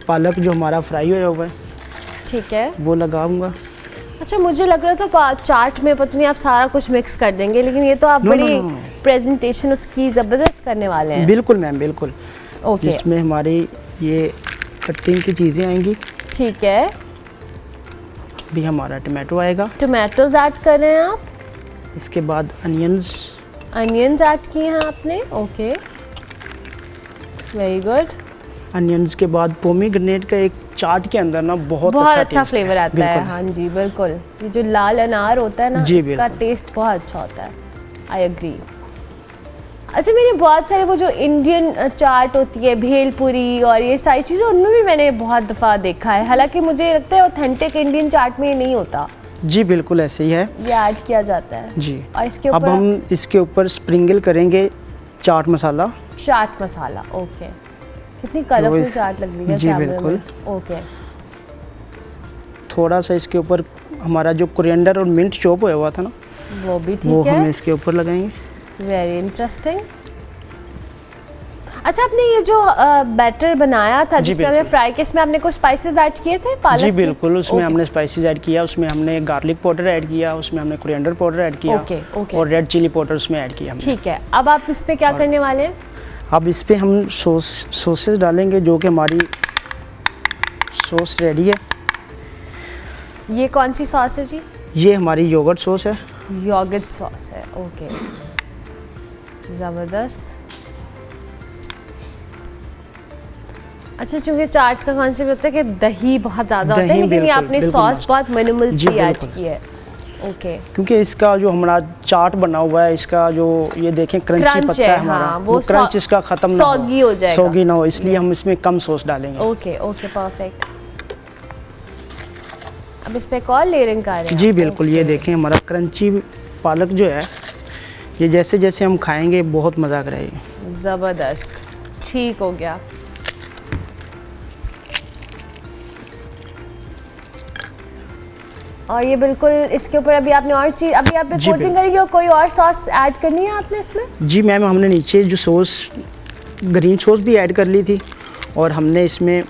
पालक जो हमारा फ्राई हुआ हुआ है ठीक है। वो लगाऊंगा। अच्छा, मुझे लग रहा था चाट में पता नहीं आप सारा कुछ मिक्स कर देंगे, लेकिन ये तो आप बड़ी प्रेजेंटेशन उसकी ज़बरदस्त करने वाले हैं। बिल्कुल मैम, बिल्कुल। ओके, इसमें हमारी ये कटिंग की चीज़ें आएंगी। ठीक है। भी हमारा टमाटो आएगा, टोमेटोज ऐड कर रहे हैं आप, इसके बाद अनियंस, अनियंस ऐड किए हैं आपने। Okay, very good. अनियंस के बाद पोमीग्रेनेट का एक चाट के अंदर ना बहुत अच्छा taste फ्लेवर है। आता है। बिल्कुल। हाँ जी बिल्कुल, ये जो लाल अनार होता है ना, जी, इसका बिल्कुल। टेस्ट बहुत अच्छा होता है। I agree. अच्छा, मैंने बहुत सारे वो जो इंडियन चाट होती है, भेलपुरी और ये सारी चीज़ें, उनमें भी मैंने बहुत दफ़ा देखा है, हालांकि मुझे लगता है ऑथेंटिक इंडियन चाट में ये नहीं होता, जी बिल्कुल ऐसे ही है ये ऐड किया जाता है। जी। और इसके अब ऊपर हम इसके ऊपर स्प्रिंगल करेंगे चाट मसाला। चाट मसाला। ओके, कितनी कलरफुल इस- चाट लग रही है जी, कैमरे बिल्कुल। में। ओके, थोड़ा सा इसके ऊपर हमारा जो कोरिएंडर और मिंट चॉप हुआ था ना, वो भी वो ठीक हम है। इसके ऊपर लगाएंगे। Very interesting. अच्छा, आपने ये जो बैटर बनाया था जी, जिसमें हमने बिल्कुल। फ्राई के, इसमें आपने कुछ स्पाइसेस ऐड किए थे पालक जी में? बिल्कुल, उसमें ओके, हमने स्पाइसेस ऐड किया, उसमें हमने गार्लिक पाउडर ऐड किया, उसमें हमने कोरिएंडर पाउडर ऐड किया, ओके, ओके। और रेड चिली पाउडर उसमें ऐड किया हमने। ठीक है। अब आप इस पे क्या करने वाले हैं? अब इस पे हम सॉसेस डालेंगे, जो कि हमारी सॉस रेडी है। ये कौन सी सॉस है जी? ये हमारी योगर्ट सॉस है। योगर्ट सॉस है। ओके, ज़बरदस्त। अच्छा, चूंकि चाट का कॉन्सेप्ट होता है कि दही बहुत ज़्यादा होता है, दही लेकिन ये बिल्कुल, आपने बिल्कुल सॉस मस्त। बहुत मिनिमल जी, सी ऐड बिल्कुल। की है। ओके, क्योंकि इसका जो हमारा चाट बना हुआ है, इसका जो ये देखें क्रंची क्रंच पत्ता है, है हमारा, हाँ, वो वो क्रंच इसका खत्म ना सॉगी हो जाएगा। सॉगी ना हो, इसलिए हम इसमें कम सॉस डालेंगे। Okay, okay, perfect. अब इस पे एक और लेयरिंग कर रहे हैं? जी बिल्कुल, ये देखें हमारा क्रंची पालक जो है, ये जैसे जैसे हम खाएंगे बहुत मज़ा करेगा। ज़बरदस्त, ठीक हो गया। और ये बिल्कुल इसके ऊपर अभी आपने और चीज़, अभी आप जी, कोटिंग करेंगे और कोई और सॉस ऐड करनी है आपने इसमें? जी मैम, हमने नीचे जो सॉस ग्रीन सॉस भी ऐड कर ली थी, और हमने इसमें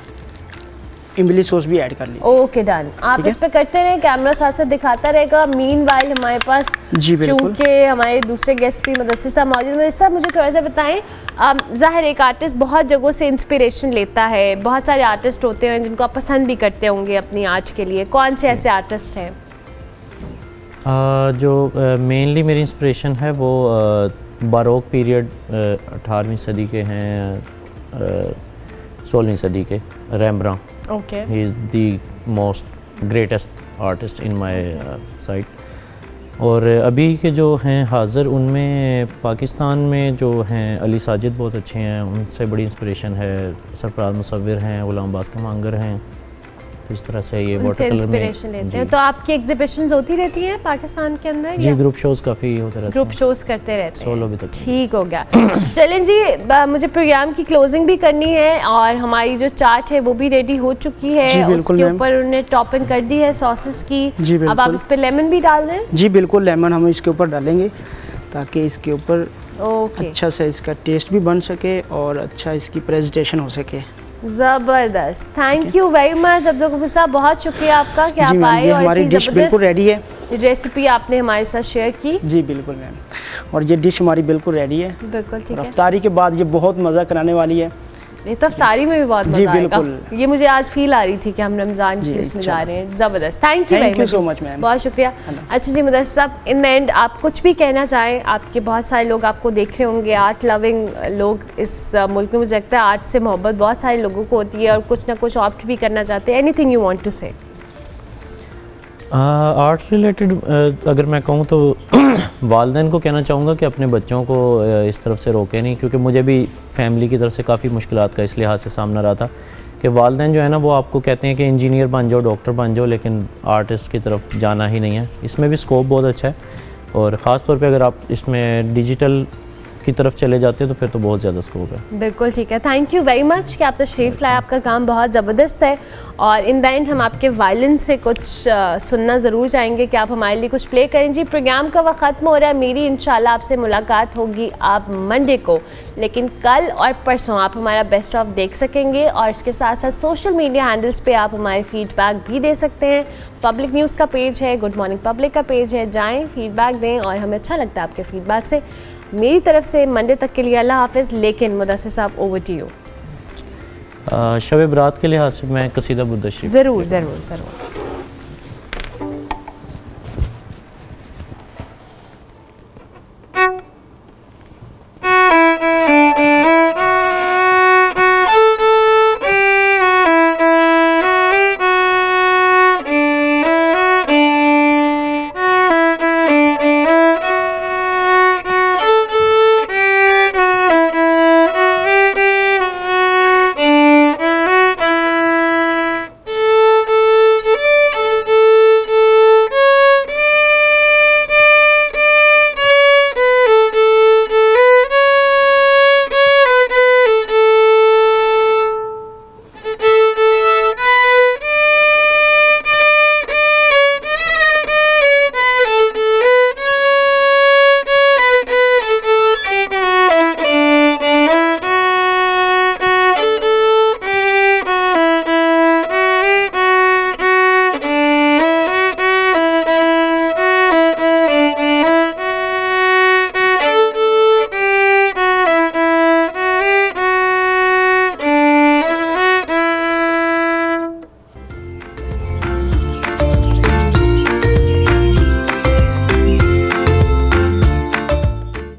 इमली सॉस भी ऐड कर ली। Okay, done. आप ठीक है। इस पे करते रहे, कैमरा साथ साथ दिखाता रहेगा। मीनवाइल हमारे पास जी, बिल्कुल। चूँकि हमारे दूसरे गेस्ट भी मुदस्सिर साहब मौजूद हैं, मुदस्सिर साहब मुझे थोड़ा सा बताएं, ज़ाहिर एक आर्टिस्ट बहुत जगहों से इंस्पिरेशन लेता है, बहुत सारे आर्टिस्ट होते हैं जिनको आप पसंद भी करते होंगे अपनी आर्ट के लिए, कौन से ऐसे आर्टिस्ट हैं? जो मेनली मेरी इंस्पिरेशन है वो बारोक पीरियड 18वीं सदी के हैं, 16वीं सदी के Rembrandt. Okay, he is the most greatest artist in my sight. और अभी के जो हैं हाज़िर, उनमें पाकिस्तान में जो हैं अली साजिद बहुत अच्छे हैं, उनसे बड़ी इंस्पिरेशन है। सरफराज मुसव्विर हैं, गुलाम बास्का मांगर हैं, तो इस तरह से ये उनसे वाटर कलर में इंस्पिरेशन लेते हैं। जी, तो आपकी एग्जीबिशंस होती रहती हैं पाकिस्तान के अंदर? जी या ग्रुप शोज़ काफ़ी होते रहते ग्रुप हैं। शोज करते रहते हैं? सोलो भी तो ठीक हो गया। चलें जी, मुझे प्रोग्राम की क्लोजिंग भी करनी है, और हमारी जो चाट है वो भी रेडी हो चुकी है। जी, बिल्कुल उसके मैम। ऊपर उन्होंने टॉपिंग कर दी है सॉसेस की। जी, अब आप बिल्कुल। इस पे लेमन भी डाल दें? जी बिल्कुल, लेमन हम इसके ऊपर डालेंगे, ताकि इसके ऊपर ओके, अच्छा से इसका टेस्ट भी बन सके और अच्छा इसकी प्रेजेंटेशन हो सके। ज़बरदस्त। Thank you very much Abdul Ghafoor sahab, बहुत शुक्रिया आपका कि जी आप मैम, आए ये और हमारी इतनी डिश बिल्कुल रेडी है। ज़बरदस्त रेसिपी आपने हमारे साथ शेयर की। जी बिल्कुल मैम, और ये डिश हमारी बिल्कुल रेडी है। बिल्कुल ठीक है। रफ्तारी के बाद ये बहुत मज़ा कराने वाली है। ये तो अफ्तारी में भी बहुत जी, मजा आएगा। बिल्कुल। ये मुझे आज फील आ रही थी कि हम रमज़ान की जी, इसमें जा अच्छा। रहे हैं। ज़बरदस्त, thank you Thank you very so much, ma'am. बहुत शुक्रिया। अच्छा जी मुदस्सिर साहब, इन द एंड आप कुछ भी कहना चाहें? आपके बहुत सारे लोग आपको देख रहे होंगे, आर्ट लविंग लोग इस मुल्क में, मुझे लगता है आर्ट से मोहब्बत बहुत सारे लोगों को होती है और कुछ ना कुछ ऑप्ट भी करना चाहते हैं। एनीथिंग यू वांट टू से? आर्ट रिलेटेड अगर मैं कहूँ तो वालिदैन को कहना चाहूँगा कि अपने बच्चों को इस तरफ से रोके नहीं, क्योंकि मुझे भी फैमिली की तरफ से काफ़ी मुश्किलात का इस लिहाज से सामना रहा था कि वालिदैन जो है ना वो आपको कहते हैं कि इंजीनियर बन जाओ, डॉक्टर बन जाओ, लेकिन आर्टिस्ट की तरफ जाना ही नहीं है। इसमें भी स्कोप बहुत अच्छा है, और ख़ास तौर पे अगर आप इसमें डिजिटल की तरफ चले जाते हैं तो फिर तो बहुत ज़्यादा स्कोप है। बिल्कुल ठीक है। थैंक यू वेरी मच कि आप तशरीफ़ लाए, आपका काम बहुत ज़बरदस्त है। और इन द एंड हम आपके वायलिन से कुछ सुनना ज़रूर चाहेंगे कि आप हमारे लिए कुछ प्ले करें। जी प्रोग्राम का वक्त ख़त्म हो रहा है, मेरी इंशाल्लाह आपसे मुलाकात होगी आप मंडे को, लेकिन कल और परसों आप हमारा बेस्ट ऑफ देख सकेंगे, और इसके साथ साथ सोशल मीडिया हैंडल्स पे आप हमारे फीडबैक भी दे सकते हैं। पब्लिक न्यूज़ का पेज है, गुड मॉर्निंग पब्लिक का पेज है, जाएँ फीडबैक दें, और हमें अच्छा लगता है आपके फीडबैक से। मेरी तरफ से मंडे तक के लिए अल्लाह हाफ़िज़। लेकिन मुदस्सिर साहब, ओवर टू यू। शब बरात के लिहाज से मैं कसीदा बुर्द शरीफ ज़रूर ज़रूर ज़रूर।